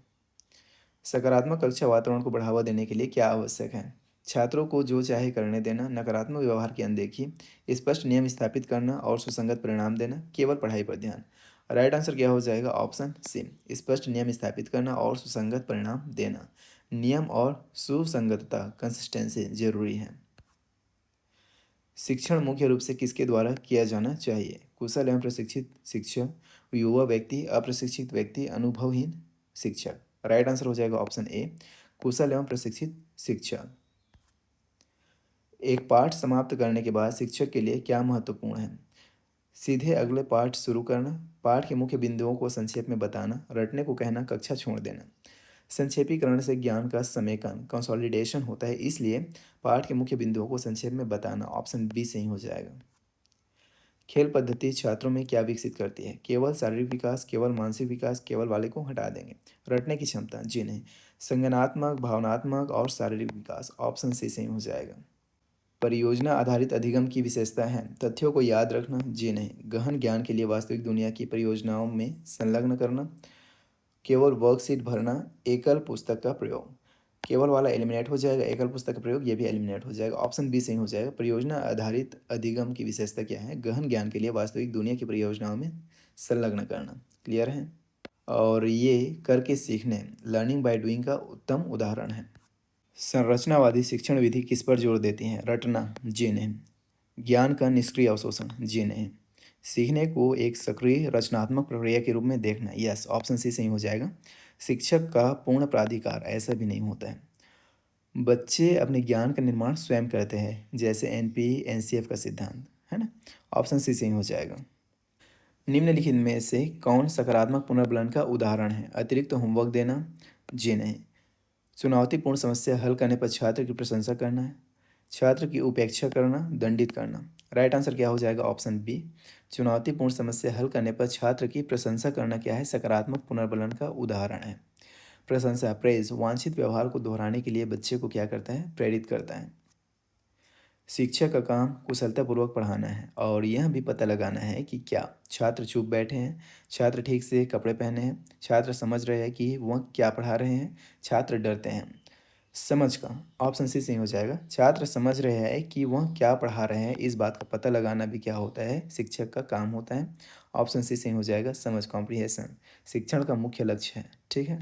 सकारात्मक कक्षा वातावरण को बढ़ावा देने के लिए क्या आवश्यक है? छात्रों को जो चाहे करने देना, नकारात्मक व्यवहार की अनदेखी, स्पष्ट नियम स्थापित करना और सुसंगत परिणाम देना, केवल पढ़ाई पर ध्यान। राइट आंसर क्या हो जाएगा? ऑप्शन सी, स्पष्ट नियम स्थापित करना और सुसंगत परिणाम देना। नियम और सुसंगतता, कंसिस्टेंसी जरूरी है। शिक्षण मुख्य रूप से किसके द्वारा किया जाना चाहिए? कुशल एवं प्रशिक्षित शिक्षक, युवा व्यक्ति, अप्रशिक्षित व्यक्ति, अनुभवहीन शिक्षक। राइट आंसर हो जाएगा ऑप्शन ए, कुशल एवं प्रशिक्षित शिक्षक। एक पाठ समाप्त करने के बाद शिक्षक के लिए क्या महत्वपूर्ण है? सीधे अगले पाठ शुरू करना, पाठ के मुख्य बिंदुओं को संक्षेप में बताना, रटने को कहना, कक्षा छोड़ देना। संक्षेपीकरण से ज्ञान का समेकन, कंसोलिडेशन होता है, इसलिए पाठ के मुख्य बिंदुओं को संक्षेप में बताना। ऑप्शन बी सही हो जाएगा। खेल पद्धति छात्रों में क्या विकसित करती है? केवल शारीरिक विकास, केवल मानसिक विकास, केवल वाले को हटा देंगे। रटने की क्षमता, जी नहीं। संज्ञानात्मक, भावनात्मक और शारीरिक विकास। ऑप्शन सी सही हो जाएगा। परियोजना आधारित अधिगम की विशेषता है तथ्यों को याद रखना, जी नहीं। गहन ज्ञान के लिए वास्तविक दुनिया की परियोजनाओं में संलग्न करना, केवल वर्कशीट भरना, एकल पुस्तक का प्रयोग। केवल वाला एलिमिनेट हो जाएगा, एकल पुस्तक का प्रयोग ये भी एलिमिनेट हो जाएगा। ऑप्शन बी सही हो जाएगा। परियोजना आधारित अधिगम की विशेषता क्या है? गहन ज्ञान के लिए वास्तविक दुनिया की परियोजनाओं में संलग्न करना। क्लियर है? और ये करके सीखने लर्निंग बाय डूइंग का उत्तम उदाहरण है। संरचनावादी शिक्षण विधि किस पर जोर देती है? रटना, जी नहीं। ज्ञान का निष्क्रिय अवशोषण, जी नहीं। सीखने को एक सक्रिय रचनात्मक प्रक्रिया के रूप में देखना, यस, ऑप्शन सी सही हो जाएगा। शिक्षक का पूर्ण प्राधिकार, ऐसा भी नहीं होता है। बच्चे अपने ज्ञान का निर्माण स्वयं करते हैं, जैसे एनपी एनसीएफ का सिद्धांत, है ना। ऑप्शन सी सही हो जाएगा। निम्नलिखित में से कौन सकारात्मक पुनर्बलन का उदाहरण है? अतिरिक्त होमवर्क देना, जी नहीं। चुनौतीपूर्ण समस्या हल करने पर छात्र की प्रशंसा करना है, छात्र की उपेक्षा करना, दंडित करना। राइट आंसर क्या हो जाएगा? Option B. चुनौतीपूर्ण समस्या हल करने पर छात्र की प्रशंसा करना क्या है? सकारात्मक पुनर्बलन का उदाहरण है। प्रशंसा, प्रेज, वांछित व्यवहार को दोहराने के लिए बच्चे को क्या करता है? प्रेरित करता है। शिक्षक का काम कुशलतापूर्वक पढ़ाना है और यह भी पता लगाना है कि क्या छात्र चुप बैठे हैं, छात्र ठीक से कपड़े पहने हैं, छात्र समझ रहे हैं कि वह क्या पढ़ा रहे हैं, छात्र डरते हैं। समझ का, ऑप्शन सी सही हो जाएगा। छात्र समझ रहे हैं कि वह क्या पढ़ा रहे हैं, इस बात का पता लगाना भी क्या होता है? शिक्षक का काम होता है। ऑप्शन सी सही हो जाएगा। समझ, कॉम्प्रिहेंशन शिक्षण का मुख्य लक्ष्य है। ठीक है।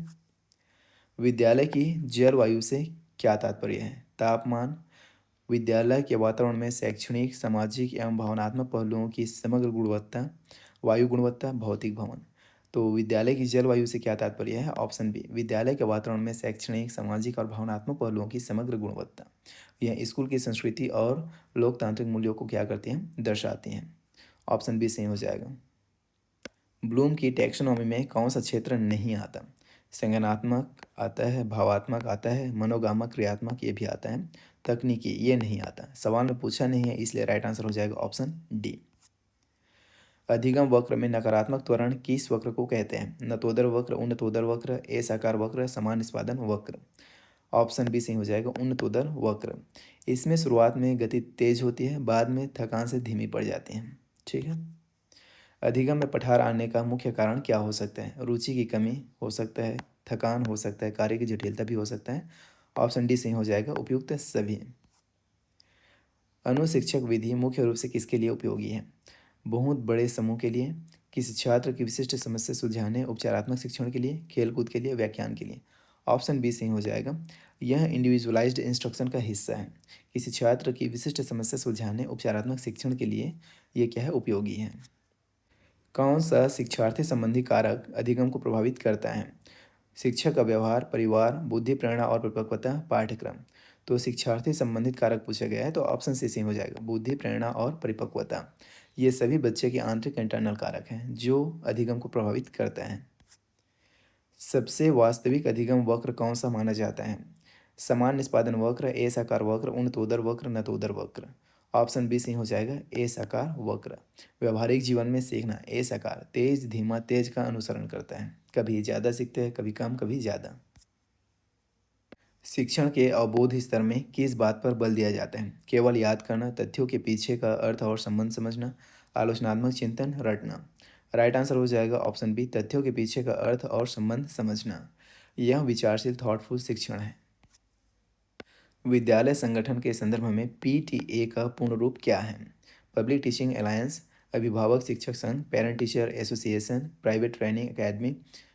विद्यालय की जलवायु से क्या तात्पर्य है? तापमान, विद्यालय के वातावरण में शैक्षणिक, सामाजिक एवं भावनात्मक पहलुओं की समग्र गुणवत्ता, वायु गुणवत्ता, भौतिक भवन। तो विद्यालय की जलवायु से क्या तात्पर्य है? Option B. विद्यालय के वातावरण में शैक्षणिक, सामाजिक और भावनात्मक पहलुओं की समग्र गुणवत्ता। यह स्कूल की संस्कृति और लोकतांत्रिक मूल्यों को क्या करती हैं? दर्शाती हैं। ऑप्शन बी सही हो जाएगा। ब्लूम की टैक्सोनॉमी में कौन सा क्षेत्र नहीं आता? संज्ञानात्मक आता है, भावात्मक आता है, मनोगामक, क्रियात्मक, ये भी आता है। तकनीकी, ये नहीं आता। सवाल में पूछा नहीं है, इसलिए राइट आंसर हो जाएगा ऑप्शन डी। अधिगम वक्र में नकारात्मक त्वरण किस वक्र को कहते हैं? नतोदर वक्र, उन्नतोदर वक्र, एसाकार वक्र, समान निष्पादन वक्र। ऑप्शन बी सही हो जाएगा, उन्नतोदर वक्र। इसमें शुरुआत में गति तेज होती है, बाद में थकान से धीमी पड़ जाती है। ठीक है। अधिगम में पठार आने का मुख्य कारण क्या हो सकता है? रुचि की कमी हो सकता है, थकान हो सकता है, कार्य की जटिलता भी हो सकता है। ऑप्शन डी सही हो जाएगा, उपयुक्त सभी। अनुशिक्षक विधि मुख्य रूप से किसके लिए उपयोगी है? बहुत बड़े समूह के लिए, किसी छात्र की विशिष्ट समस्या सुलझाने, उपचारात्मक शिक्षण के लिए, खेलकूद के लिए, व्याख्यान के लिए। ऑप्शन बी सही हो जाएगा। यह इंडिविजुअलाइज्ड इंस्ट्रक्शन का हिस्सा है। किसी छात्र की विशिष्ट समस्या सुलझाने, उपचारात्मक शिक्षण के लिए ये क्या है? उपयोगी है। कौन सा शिक्षार्थी संबंधी कारक अधिगम को प्रभावित करता है? शिक्षक का व्यवहार, परिवार, बुद्धि, प्रेरणा और परिपक्वता, पाठ्यक्रम। तो शिक्षार्थी संबंधित कारक पूछा गया है, तो ऑप्शन सी सही हो जाएगा, बुद्धि, प्रेरणा और परिपक्वता। ये सभी बच्चे के आंतरिक इंटरनल कारक हैं जो अधिगम को प्रभावित करता है। सबसे वास्तविक अधिगम वक्र कौन सा माना जाता है? समान निष्पादन वक्र, ए साकार वक्र, उन्नतोदर वक्र, नतोदर वक्र। ऑप्शन बी सही हो जाएगा, ए साकार वक्र। व्यवहारिक जीवन में सीखना, ए साकार, तेज धीमा तेज का अनुसरण करता है, कभी ज़्यादा सीखते हैं, कभी कम, कभी ज़्यादा। शिक्षण के अवबोध स्तर में किस बात पर बल दिया जाता है? केवल याद करना, तथ्यों के पीछे का अर्थ और संबंध समझना, आलोचनात्मक चिंतन, रटना। राइट आंसर हो जाएगा ऑप्शन बी, तथ्यों के पीछे का अर्थ और संबंध समझना। यह विचारशील थॉटफुल शिक्षण है। विद्यालय संगठन के संदर्भ में पीटीए का पूर्ण रूप क्या है? पब्लिक टीचिंग अलायंस, अभिभावक शिक्षक संघ, parent teacher association, private training academy,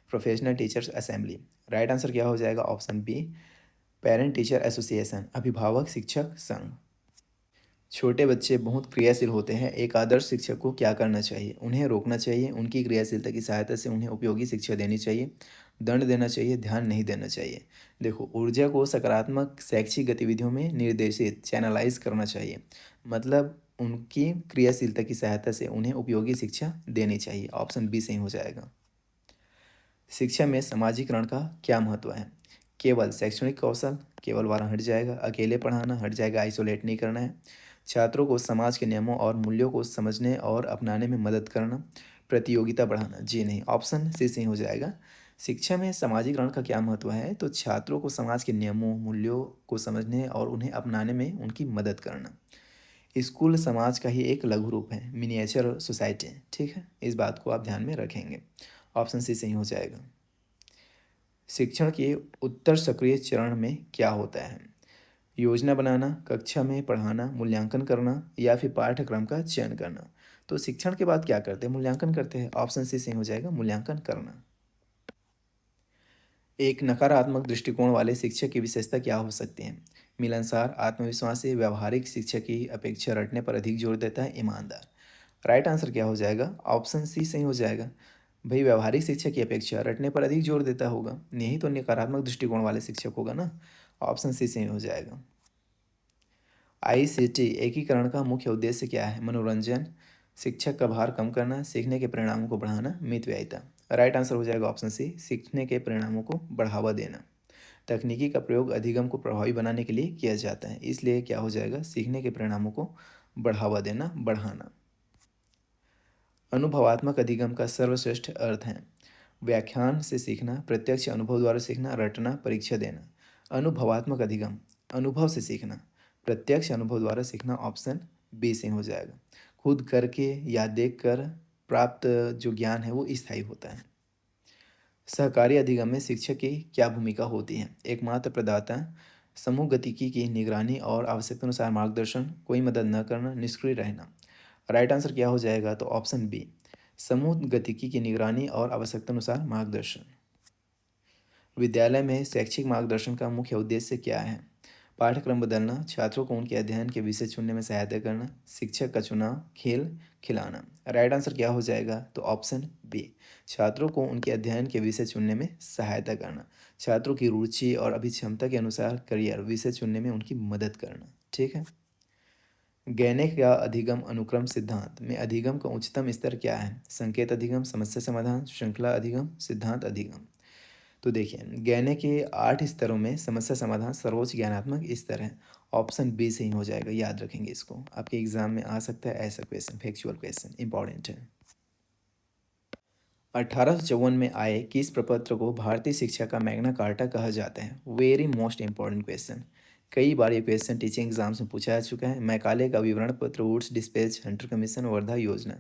professional teachers assembly. Right answer क्या हो जाएगा? Option B, parent teacher association, अभिभावक शिक्षक संघ। छोटे बच्चे बहुत क्रियाशील होते हैं, एक आदर्श शिक्षक को क्या करना चाहिए? उन्हें रोकना चाहिए, उनकी क्रियाशीलता की सहायता से उन्हें उपयोगी शिक्षा देनी चाहिए, दंड देना चाहिए, ध्यान नहीं देना चाहिए। देखो, ऊर्जा को सकारात्मक शैक्षिक गतिविधियों में निर्देशित चैनलाइज करना चाहिए, मतलब उनकी क्रियाशीलता की सहायता से उन्हें उपयोगी शिक्षा देनी चाहिए। ऑप्शन बी सही हो जाएगा। शिक्षा में समाजीकरण का क्या महत्व है? केवल शैक्षणिक कौशल, केवल वाला हट जाएगा, अकेले पढ़ाना हट जाएगा, आइसोलेट नहीं करना है, छात्रों को समाज के नियमों और मूल्यों को समझने और अपनाने में मदद करना, प्रतियोगिता बढ़ाना, जी नहीं। ऑप्शन सी सही हो जाएगा। शिक्षा में सामाजिकरण का क्या महत्व है? तो छात्रों को समाज के नियमों, मूल्यों को समझने और उन्हें अपनाने में उनकी मदद करना। स्कूल समाज का ही एक लघु रूप है, मिनिएचर सोसाइटी। ठीक है, इस बात को आप ध्यान में रखेंगे। ऑप्शन सी सही हो जाएगा। शिक्षण के उत्तर सक्रिय चरण में क्या होता है? योजना बनाना, कक्षा में पढ़ाना, मूल्यांकन करना या फिर पाठ्यक्रम का चयन करना। तो शिक्षण के बाद क्या करते हैं? मूल्यांकन करते हैं। ऑप्शन सी सही हो जाएगा, मूल्यांकन करना। एक नकारात्मक दृष्टिकोण वाले शिक्षक की विशेषता क्या हो सकती है? मिलनसार, आत्मविश्वासी, व्यावहारिक शिक्षक की अपेक्षा रटने पर अधिक जोर देता है, ईमानदार। राइट आंसर क्या हो जाएगा? ऑप्शन सी सही हो जाएगा। भाई व्यावहारिक शिक्षक की अपेक्षा रटने पर अधिक जोर देता होगा, यही तो नकारात्मक दृष्टिकोण वाले शिक्षक होगा ना। ऑप्शन सी सही हो जाएगा। आईसीटी एकीकरण का मुख्य उद्देश्य क्या है? मनोरंजन, शिक्षक का भार कम करना, सीखने के परिणामों को बढ़ाना, मितव्ययिता। राइट आंसर हो जाएगा ऑप्शन सी, सीखने के परिणामों को बढ़ावा देना। तकनीकी का प्रयोग अधिगम को प्रभावी बनाने के लिए किया जाता है, इसलिए क्या हो जाएगा? सीखने के परिणामों को बढ़ावा देना, बढ़ाना। अनुभवात्मक अधिगम का सर्वश्रेष्ठ अर्थ है? व्याख्यान से सीखना, प्रत्यक्ष अनुभव द्वारा सीखना, रटना, परीक्षा देना। अनुभवात्मक अधिगम, अनुभव से सीखना, प्रत्यक्ष अनुभव द्वारा सीखना। ऑप्शन बी से हो जाएगा। खुद करके या देख कर प्राप्त जो ज्ञान है वो स्थायी होता है। सहकारी अधिगम में शिक्षक की क्या भूमिका होती है? एकमात्र प्रदाता, समूह गतिकी की निगरानी और आवश्यकतानुसार मार्गदर्शन, कोई मदद न करना, निष्क्रिय रहना। राइट आंसर क्या हो जाएगा? तो ऑप्शन बी, समूह गतिकी की निगरानी और आवश्यकतानुसार मार्गदर्शन। विद्यालय में शैक्षिक मार्गदर्शन का मुख्य उद्देश्य क्या है? पाठ्यक्रम बदलना, छात्रों को उनके अध्ययन के विषय चुनने में सहायता करना, शिक्षक का चुनाव, खेल खिलाना। राइट आंसर क्या हो जाएगा? तो ऑप्शन बी, छात्रों को उनके अध्ययन के विषय चुनने में सहायता करना, छात्रों की रुचि और अभिक्षमता के अनुसार करियर विषय चुनने में उनकी मदद करना। ठीक है। गैनिक या अधिगम अनुक्रम सिद्धांत में अधिगम का उच्चतम स्तर क्या है? संकेत अधिगम, समस्या समाधान, श्रृंखला अधिगम, सिद्धांत अधिगम। तो देखिए, गैने के 8 स्तरों में समस्या समाधान सर्वोच्च ज्ञानात्मक स्तर है। ऑप्शन बी सही हो जाएगा, याद रखेंगे इसको, आपके एग्जाम में आ सकता है ऐसा क्वेश्चन, फैक्चुअल क्वेश्चन इंपॉर्टेंट है। 1854 में आए किस प्रपत्र को भारतीय शिक्षा का मैग्ना कार्टा कहा जाता है? Very most important question. कई बार ये क्वेश्चन टीचिंग एग्जाम्स में पूछा जा चुका है। मैकाले का विवरण पत्र, Woods dispatch, Hunter commission, Wardha योजना।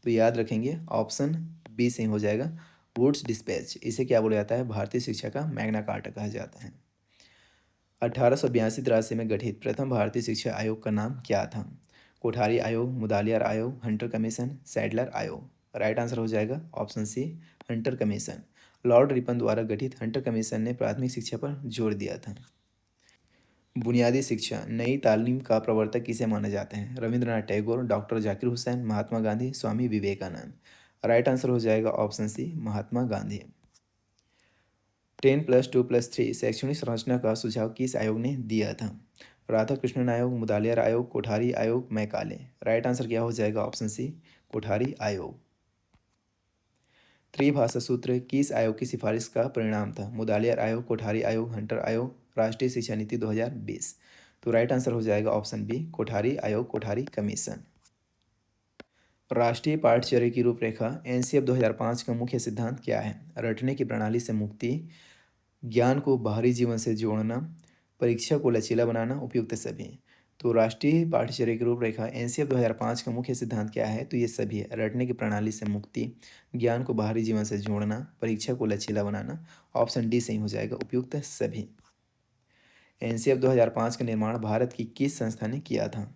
तो याद रखेंगे ऑप्शन बी सही हो जाएगा, वुड्स डिस्पैच। इसे क्या बोला जाता है? भारतीय शिक्षा का मैग्ना कार्टा कहा जाता है। 1882-83 में गठित प्रथम भारतीय शिक्षा आयोग का नाम क्या था? कोठारी आयोग, मुदालियार आयोग, हंटर कमीशन, सैडलर आयोग। राइट आंसर हो जाएगा option C, Hunter commission. Lord Ripon द्वारा गठित हंटर कमीशन ने प्राथमिक शिक्षा पर जोर दिया था। बुनियादी शिक्षा नई तालीम का प्रवर्तक किसे माना जाते हैं? Rabindranath Tagore, doctor Zakir Hussain, Mahatma Gandhi, Swami Vivekananda. Right answer हो जाएगा ऑप्शन सी, महात्मा गांधी। 10+2+3 शैक्षणिक संरचना का सुझाव किस आयोग ने दिया था? राधाकृष्णन आयोग, मुदालियार आयोग, कोठारी आयोग, मैकाले। राइट आंसर क्या हो जाएगा? ऑप्शन सी, कोठारी आयोग। त्रिभाषा सूत्र किस आयोग की सिफारिश का परिणाम था? मुदालियार आयोग, कोठारी आयोग, हंटर आयोग, राष्ट्रीय शिक्षा नीति 2020। तो राइट आंसर हो जाएगा ऑप्शन बी, कोठारी आयोग, कोठारी कमीशन। राष्ट्रीय पाठ्यचर्या की रूपरेखा एनसीएफ 2005 का मुख्य सिद्धांत क्या है? रटने की प्रणाली से मुक्ति, ज्ञान को बाहरी जीवन से जोड़ना, परीक्षा को लचीला बनाना, उपयुक्त सभी। तो राष्ट्रीय पाठ्यचर्या की रूपरेखा एनसीएफ 2005 का मुख्य सिद्धांत क्या है? तो ये सभी है, रटने की प्रणाली से मुक्ति, ज्ञान को बाहरी जीवन से जोड़ना, परीक्षा को लचीला बनाना। ऑप्शन डी सही हो जाएगा, उपयुक्त सभी। एनसीएफ 2005 का निर्माण भारत की किस संस्था ने किया था?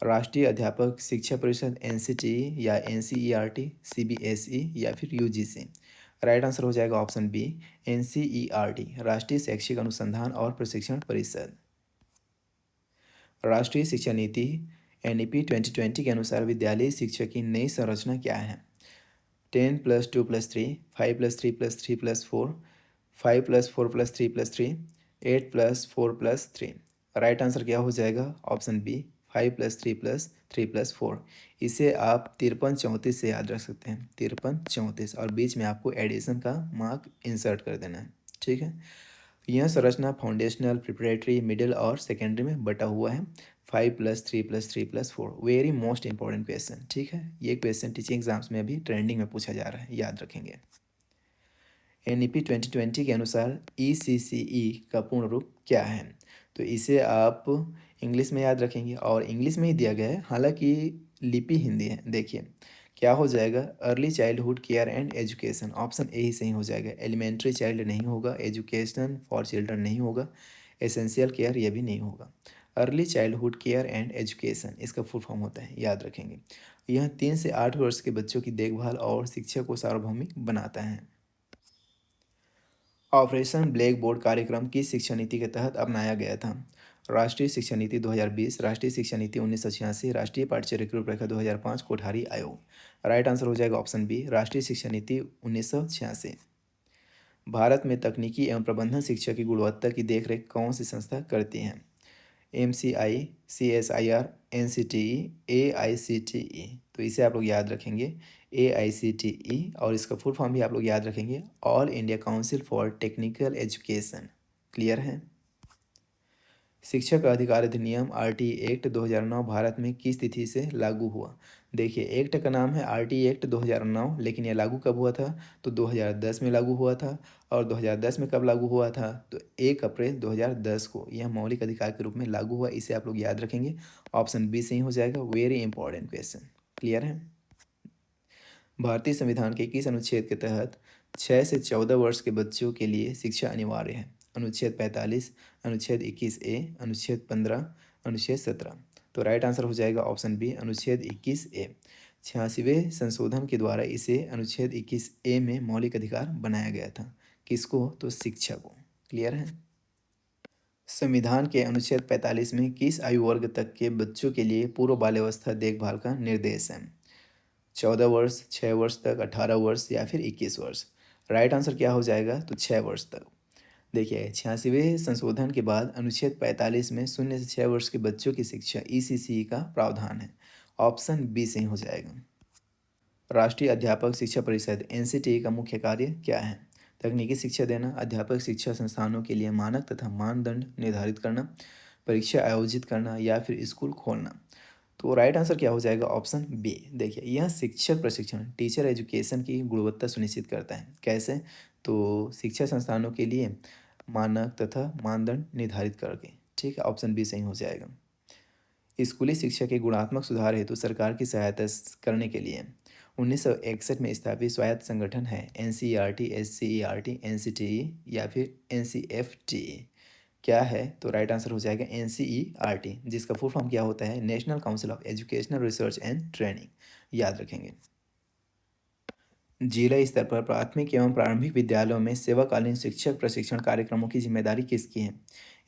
राष्ट्रीय अध्यापक शिक्षा परिषद, एनसीटीई या एनसीईआरटी, सीबीएसई या फिर यूजीसी। राइट आंसर हो जाएगा ऑप्शन बी, एनसीईआरटी, राष्ट्रीय शैक्षिक अनुसंधान और प्रशिक्षण परिषद। राष्ट्रीय शिक्षा नीति एनईपी 2020 के अनुसार विद्यालयी शिक्षा की नई संरचना क्या है? 10+2+3, 5+3+3+4, 5+4+3+3, 8+4+3। राइट आंसर क्या हो जाएगा? Option B, 5+3+3+4। इसे आप 53-34 से याद रख सकते हैं, 53-34, और बीच में आपको एडिशन का मार्क इंसर्ट कर देना है। ठीक है। यह संरचना फाउंडेशनल, प्रिपरेटरी, मिडिल और सेकेंडरी में बटा हुआ है। 5+3+3+4 वेरी मोस्ट इंपॉर्टेंट क्वेश्चन। ठीक है, ये क्वेश्चन टीचिंग एग्जाम्स में अभी ट्रेंडिंग में पूछा जा रहा है, याद रखेंगे। एनईपी 2020 के अनुसार ईसीसीई का पूर्ण रूप क्या है? तो इसे आप इंग्लिश में याद रखेंगे, और इंग्लिश में ही दिया गया है, हालांकि लिपि हिंदी है। देखिए क्या हो जाएगा, early childhood care and education. Option A ही सही हो जाएगा। एलिमेंट्री चाइल्ड नहीं होगा, एजुकेशन फॉर चिल्ड्रन नहीं होगा, एसेंशियल केयर ये भी नहीं होगा। Early childhood care and education इसका फुल फॉर्म होता है, याद रखेंगे। यह 3 से 8 वर्ष के बच्चों की देखभाल और शिक्षा को सार्वभौमिक बनाता है। ऑपरेशन ब्लैक बोर्ड कार्यक्रम किस शिक्षा नीति के तहत अपनाया गया था? राष्ट्रीय शिक्षा नीति 2020, राष्ट्रीय शिक्षा नीति 1986, राष्ट्रीय पाठ्यचर्या की रूपरेखा 2005, कोठारी आयोग। राइट आंसर हो जाएगा ऑप्शन बी, राष्ट्रीय शिक्षा नीति 1986। भारत में तकनीकी एवं प्रबंधन शिक्षा की गुणवत्ता की देखरेख कौन सी संस्था करती है? MCI, CSIR, NCTE, AICTE। तो इसे आप लोग याद रखेंगे AICTE, और इसका फुल फॉर्म भी आप लोग याद रखेंगे all India council for technical education. Clear है? शिक्षक अधिकार अधिनियम RT एक्ट 2009 भारत में किस तिथि से लागू हुआ? देखिए, एक्ट का नाम है RT एक्ट 2009, लेकिन यह लागू कब हुआ था? तो 2010 में लागू हुआ था। और 2010 में कब लागू हुआ था? तो 1 अप्रैल 2010 को यह मौलिक अधिकार के रूप में लागू हुआ। इसे आप लोग याद रखेंगे, ऑप्शन बी सही हो जाएगा। Very important question. क्लियर है? भारतीय संविधान के किस अनुच्छेद के तहत 6 से 14 वर्ष के बच्चों के लिए शिक्षा अनिवार्य है? अनुच्छेद 45, अनुच्छेद 21A, अनुच्छेद 15, अनुच्छेद 17। तो राइट आंसर हो जाएगा ऑप्शन बी, अनुच्छेद 21A। 86वें संशोधन के द्वारा इसे अनुच्छेद 21A में मौलिक अधिकार बनाया गया था। किसको? तो शिक्षा को। क्लियर है? संविधान के अनुच्छेद 45 में किस आयु वर्ग तक के बच्चों के लिए पूर्व बाल्यावस्था देखभाल का निर्देश है? 14 वर्ष, 6 वर्ष तक, 18 वर्ष या फिर 21 वर्ष। राइट आंसर क्या हो जाएगा? तो 6 वर्ष तक। देखिए, 86वें संशोधन के बाद अनुच्छेद 45 में 0 से 6 वर्ष के बच्चों की शिक्षा ECCE का प्रावधान है। ऑप्शन बी सही हो जाएगा। राष्ट्रीय अध्यापक शिक्षा परिषद NCTE का मुख्य कार्य क्या है? तकनीकी शिक्षा देना, अध्यापक शिक्षा संस्थानों के लिए मानक तथा मानदंड निर्धारित करना, परीक्षा आयोजित करना या फिर स्कूल खोलना। तो राइट आंसर क्या हो जाएगा? Option B. देखिए, यह शिक्षक प्रशिक्षण, टीचर एजुकेशन की गुणवत्ता सुनिश्चित करता है। कैसे? तो शिक्षा संस्थानों के लिए मानक तथा मानदंड निर्धारित करके। ठीक है, ऑप्शन बी सही हो जाएगा। स्कूली शिक्षा के गुणात्मक सुधार हेतु सरकार की सहायता करने के लिए 1961 में स्थापित स्वायत्त संगठन है NCERT, SCERT, NCTE या फिर NCFTE। क्या है? तो राइट आंसर हो जाएगा NCERT, जिसका फुल फॉर्म क्या होता है? National council of educational research and training. याद रखेंगे। जिला स्तर पर प्राथमिक एवं प्रारंभिक विद्यालयों में सेवाकालीन शिक्षक प्रशिक्षण कार्यक्रमों की जिम्मेदारी किसकी है?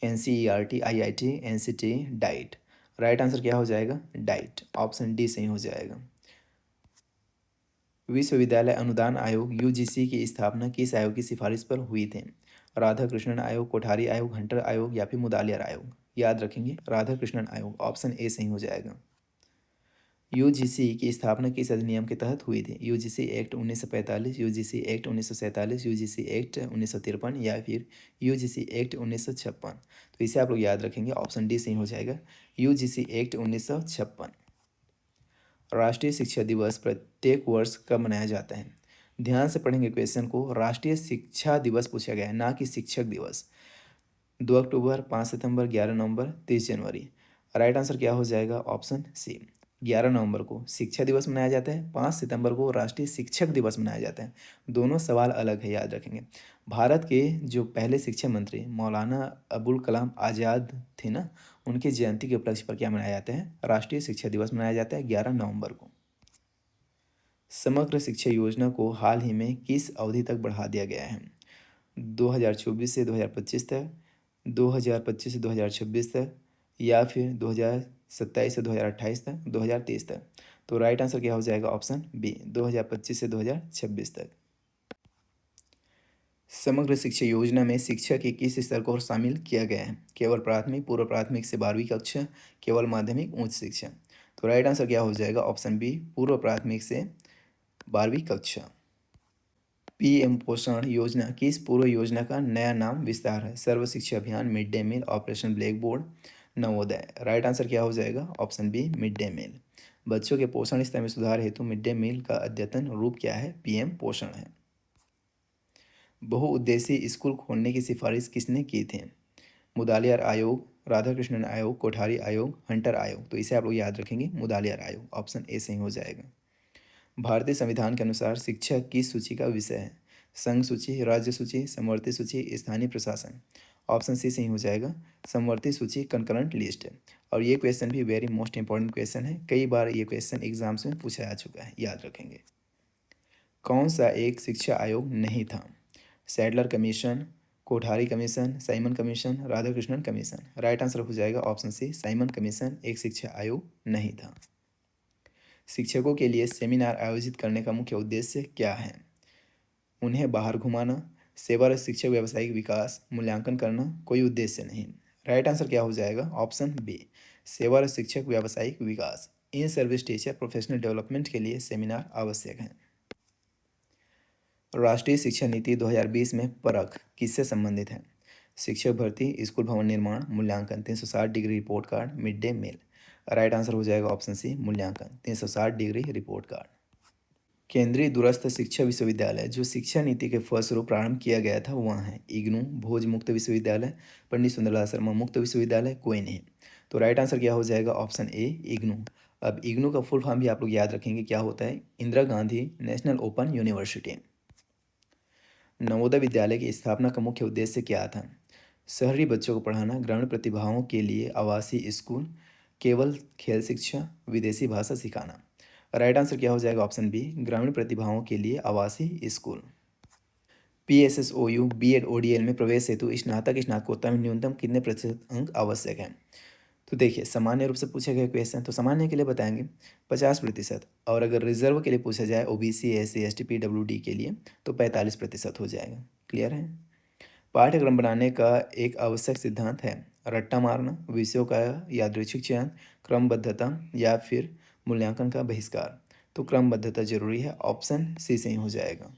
NCERT, IIT, NCTE, diet. Right answer क्या हो जाएगा? डाइट। ऑप्शन डी सही हो जाएगा। विश्वविद्यालय अनुदान आयोग UGC की स्थापना किस आयोग की सिफारिश पर हुई थी? राधाकृष्णन आयोग, कोठारी आयोग, हंटर आयोग या फिर मुदालियार आयोग। याद रखेंगे, राधाकृष्णन आयोग। ऑप्शन ए सही हो जाएगा। UGC की स्थापना किस अधिनियम के तहत हुई थी? UGC act 1945, UGC act 1947, UGC act 1953 या फिर UGC एक्ट 1956। तो इसे आप लोग याद रखेंगे, ऑप्शन डी सही हो जाएगा। UGC act 1956। राष्ट्रीय शिक्षा दिवस प्रत्येक वर्ष कब मनाया जाता है? ध्यान से पढ़ेंगे क्वेश्चन को। राष्ट्रीय शिक्षा दिवस पूछा गया है, ना कि शिक्षक दिवस। 2 अक्टूबर, 5 सितंबर, 11 नवंबर, 30 जनवरी। राइट आंसर क्या हो जाएगा? ऑप्शन सी। 11 नवंबर को शिक्षा दिवस मनाया जाता है, 5 सितंबर को राष्ट्रीय शिक्षक दिवस मनाया जाता है। दोनों सवाल अलग है, याद रखेंगे। भारत के जो पहले शिक्षा मंत्री मौलाना अबुल कलाम आज़ाद थे ना, उनकी जयंती के उपलक्ष्य पर क्या मनाया जाता है? राष्ट्रीय शिक्षा दिवस मनाया जाता है 11 नवंबर को। समग्र शिक्षा योजना को हाल ही में किस अवधि तक बढ़ा दिया गया है? 2024 से 2025 तक, 2025 से 2026 तक या फिर 2027 से 2028 तक, 2030 तक। तो राइट आंसर क्या हो जाएगा? ऑप्शन बी, 2025 से 2026 तक। समग्र शिक्षा योजना में शिक्षा के किस स्तर को शामिल किया गया है? केवल प्राथमिक, पूर्व प्राथमिक से 12वीं कक्षा, केवल माध्यमिक, उच्च शिक्षा। तो राइट आंसर क्या हो जाएगा? ऑप्शन बी, पूर्व प्राथमिक से 12वीं कक्षा। PM पोषण योजना किस पूर्व योजना का नया नाम विस्तार है? सर्व शिक्षा अभियान, mid day meal, operation black board, Navodaya. Right answer क्या हो जाएगा? Option B, mid day meal. बच्चों के पोषण स्तर में सुधार हेतु मिड डे मील का अद्यतन रूप क्या है? PM पोषण है। बहुउद्देशीय स्कूल खोलने की सिफारिश किसने की थी? मुदालियार आयोग, राधाकृष्णन आयोग, कोठारी आयोग, हंटर आयोग। तो इसे आप लोग याद रखेंगे, मुदालियार आयोग। ऑप्शन ए सही हो जाएगा। भारतीय संविधान के अनुसार शिक्षा किस सूची का विषय है? संघ सूची, राज्य सूची, समवर्ती सूची, स्थानीय प्रशासन। ऑप्शन सी सही हो जाएगा, समवर्ती सूची, कंकरेंट लिस्ट। और ये क्वेश्चन भी वेरी मोस्ट इंपॉर्टेंट क्वेश्चन है, कई बार ये क्वेश्चन एग्जाम्स में पूछा जा चुका है, याद रखेंगे। कौन सा एक शिक्षा आयोग नहीं था? Sadler commission, Kothari commission, Simon commission, Radhakrishnan commission. Right answer हो जाएगा ऑप्शन सी, साइमन कमीशन एक शिक्षा आयोग नहीं था। शिक्षकों के लिए सेमिनार आयोजित करने का मुख्य उद्देश्य क्या है? उन्हें बाहर घुमाना, सेवारत शिक्षक व्यावसायिक विकास, मूल्यांकन करना, कोई उद्देश्य नहीं। राइट आंसर क्या हो जाएगा? ऑप्शन बी, सेवारत शिक्षक व्यावसायिक विकास। In service teacher professional development के लिए सेमिनार आवश्यक है। राष्ट्रीय शिक्षा नीति 2020 में परख किससे संबंधित है? शिक्षक भर्ती, स्कूल भवन निर्माण, मूल्यांकन, 360 degree report card, mid day meal. Right answer हो जाएगा ऑप्शन सी, मूल्यांकन, 360 डिग्री रिपोर्ट कार्ड। केंद्रीय दूरस्थ शिक्षा विश्वविद्यालय जो शिक्षा नीति के फलस्वरूप प्रारंभ किया गया था वहाँ है इग्नू, भोज मुक्त विश्वविद्यालय, पंडित सुंदरलाल शर्मा मुक्त विश्वविद्यालय, कोई नहीं। तो राइट आंसर क्या हो जाएगा? Option A, IGNOU. अब इग्नू का फुल फॉर्म भी आप लोग याद रखेंगे क्या होता है? Indira Gandhi national open university. Navodaya Vidyalaya की स्थापना का मुख्य उद्देश्य क्या था? शहरी बच्चों को पढ़ाना, ग्रामीण प्रतिभाओं के लिए आवासीय स्कूल, केवल खेल शिक्षा, विदेशी भाषा सिखाना। राइट आंसर क्या हो जाएगा? ऑप्शन बी, ग्रामीण प्रतिभाओं के लिए आवासीय स्कूल। PSSOU BEd ODL में प्रवेश हेतु स्नातक स्नातकोत्तर में न्यूनतम कितने प्रतिशत अंक आवश्यक हैं? तो देखिए, सामान्य रूप से पूछे गए क्वेश्चन तो सामान्य के लिए बताएंगे 50%, और अगर रिजर्व के लिए पूछा जाए OBC SC ST PWD के लिए तो 45% हो जाएगा। क्लियर है? पाठ्यक्रम बनाने का एक आवश्यक सिद्धांत है रट्टा मारना, विषयों का यादृच्छिक चयन, क्रमबद्धता या फिर मूल्यांकन का बहिष्कार। तो क्रमबद्धता जरूरी है, ऑप्शन सी सही हो जाएगा।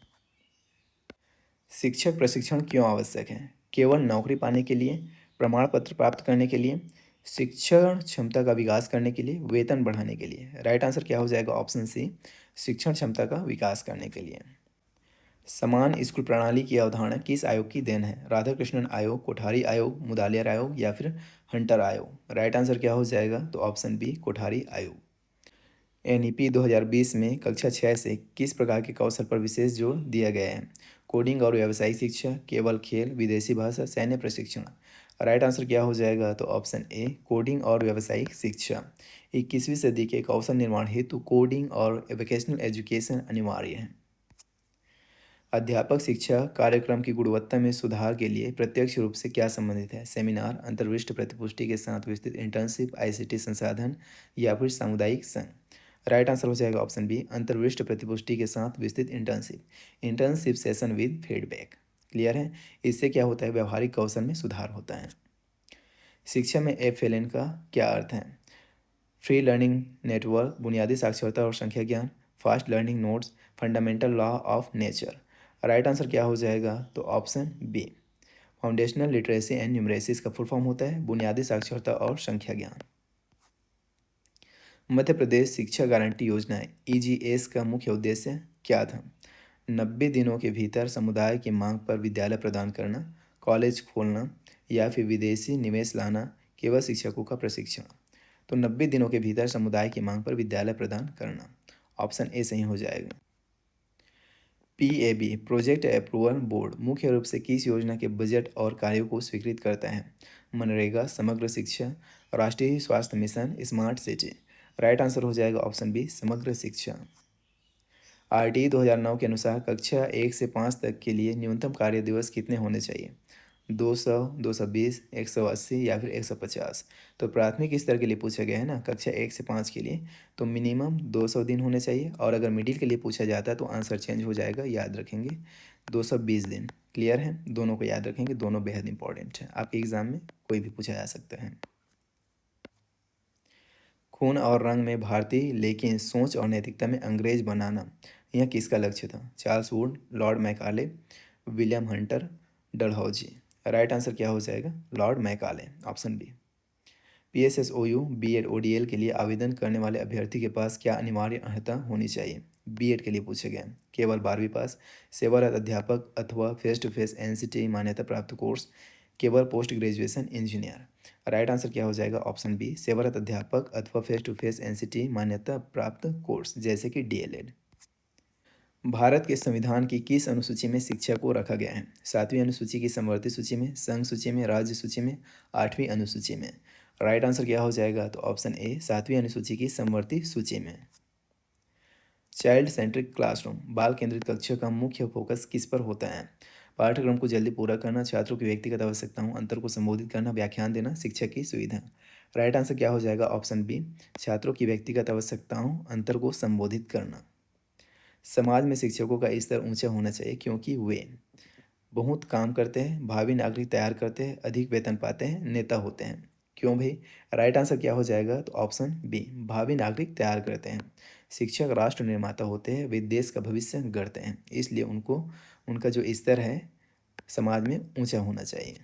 शिक्षक प्रशिक्षण क्यों आवश्यक है? केवल नौकरी पाने के लिए, प्रमाण पत्र प्राप्त करने के लिए, शिक्षण क्षमता का विकास करने के लिए, वेतन बढ़ाने के लिए। राइट आंसर क्या हो जाएगा? ऑप्शन सी, शिक्षण क्षमता का विकास करने के लिए। समान स्कूल प्रणाली की अवधारणा किस आयोग की देन है? राधाकृष्णन आयोग, कोठारी आयोग, मुदालियार आयोग या फिर हंटर आयोग। राइट आंसर क्या हो जाएगा? तो ऑप्शन बी, कोठारी आयोग। NEP 2020 में कक्षा 6 से किस प्रकार के कौशल पर विशेष जोर दिया गया है? कोडिंग और व्यावसायिक शिक्षा, केवल खेल, विदेशी भाषा, सैन्य प्रशिक्षण। राइट आंसर क्या हो जाएगा? तो ऑप्शन ए, कोडिंग और व्यावसायिक शिक्षा। 21वीं सदी के कौशल निर्माण हेतु कोडिंग और वोकेशनल एजुकेशन अनिवार्य है। अध्यापक शिक्षा कार्यक्रम की गुणवत्ता में सुधार के लिए प्रत्यक्ष रूप से क्या संबंधित है? सेमिनार, अंतर्विष्ट प्रतिपुष्टि के साथ विस्तृत इंटर्नशिप, ICT संसाधन या फिर सामुदायिक संघ। राइट आंसर हो जाएगा ऑप्शन बी, अंतर्विष्ट प्रतिपुष्टि के साथ विस्तृत internship, internship session with feedback. Clear है? इससे क्या होता है? व्यवहारिक कौशल में सुधार होता है। शिक्षा में FLN का क्या अर्थ है? फ्री लर्निंग नेटवर्क, बुनियादी साक्षरता और संख्या ज्ञान, fast learning notes, fundamental law of nature. Right answer क्या हो जाएगा? तो option B, foundational literacy and numeracy. इसका फुल फॉर्म होता है बुनियादी साक्षरता और संख्या ज्ञान। मध्य प्रदेश शिक्षा गारंटी योजना EGS का मुख्य उद्देश्य क्या था? 90 दिनों के भीतर समुदाय की मांग पर विद्यालय प्रदान करना, कॉलेज खोलना या फिर विदेशी निवेश लाना, केवल शिक्षकों का प्रशिक्षण। तो 90 दिनों के भीतर समुदाय की मांग पर विद्यालय प्रदान करना। ऑप्शन ए सही हो जाएगा। PAB प्रोजेक्ट अप्रूवल बोर्ड मुख्य रूप से किस योजना के बजट और कार्यों को स्वीकृत करता है? मनरेगा, समग्र शिक्षा, राष्ट्रीय स्वास्थ्य mission, smart city. Right answer हो जाएगा ऑप्शन बी, समग्र शिक्षा। RTE 2009 के अनुसार कक्षा 1 से 5 तक के लिए न्यूनतम कार्य दिवस कितने होने चाहिए? 200, 220, 180 या फिर 150। तो प्राथमिक स्तर के लिए पूछा गया है ना, कक्षा 1 से 5 के लिए तो मिनिमम 200 दिन होने चाहिए, और अगर मिडिल के लिए पूछा जाता है तो आंसर चेंज हो जाएगा, याद रखेंगे 220 दिन। क्लियर है? दोनों को याद रखेंगे, दोनों बेहद इंपॉर्टेंट है, आपके एग्जाम में कोई भी पूछा जा सकता है। खून और रंग में भारतीय लेकिन सोच और नैतिकता में अंग्रेज बनाना यह किसका लक्ष्य था? Charles Wood, Lord Macaulay, William Hunter, Dalhousie. Right answer क्या हो जाएगा? Lord Macaulay, option B. PSSOU BEd ODL के लिए आवेदन करने वाले अभ्यर्थी के पास क्या अनिवार्य अर्हता होनी चाहिए? BEd के लिए पूछे गए, केवल 12वीं पास, सेवारत अध्यापक अथवा फेस टू फेस NCTE मान्यता प्राप्त कोर्स, केवल post graduation engineer. Right answer क्या हो जाएगा? ऑप्शन बी, सेवारत अध्यापक अथवा फेस टू फेस NCTE मान्यता प्राप्त कोर्स जैसे कि DLED। भारत के संविधान की किस अनुसूची में शिक्षा को रखा गया है? 7वीं अनुसूची की समवर्ती सूची में, संघ सूची में, राज्य सूची में, 8वीं अनुसूची में। राइट आंसर क्या हो जाएगा? तो ऑप्शन ए, 7वीं अनुसूची की समवर्ती सूची में। चाइल्ड सेंट्रिक क्लासरूम बाल केंद्रित कक्षा का मुख्य फोकस किस पर होता है? पाठ्यक्रम को जल्दी पूरा करना, छात्रों की व्यक्तिगत आवश्यकताओं अंतर को संबोधित करना, व्याख्यान देना, शिक्षक की सुविधा। राइट आंसर क्या हो जाएगा? ऑप्शन बी, छात्रों की व्यक्तिगत आवश्यकताओं अंतर को संबोधित करना। समाज में शिक्षकों का स्तर ऊंचा होना चाहिए क्योंकि वे बहुत काम करते हैं, भावी नागरिक तैयार करते हैं, अधिक वेतन पाते हैं, नेता होते हैं। क्यों भाई? राइट आंसर क्या हो जाएगा? तो ऑप्शन बी, भावी नागरिक तैयार करते हैं। शिक्षक राष्ट्र निर्माता होते हैं, वे देश का भविष्य गढ़ते हैं, इसलिए उनको उनका जो स्तर है समाज में ऊंचा होना चाहिए।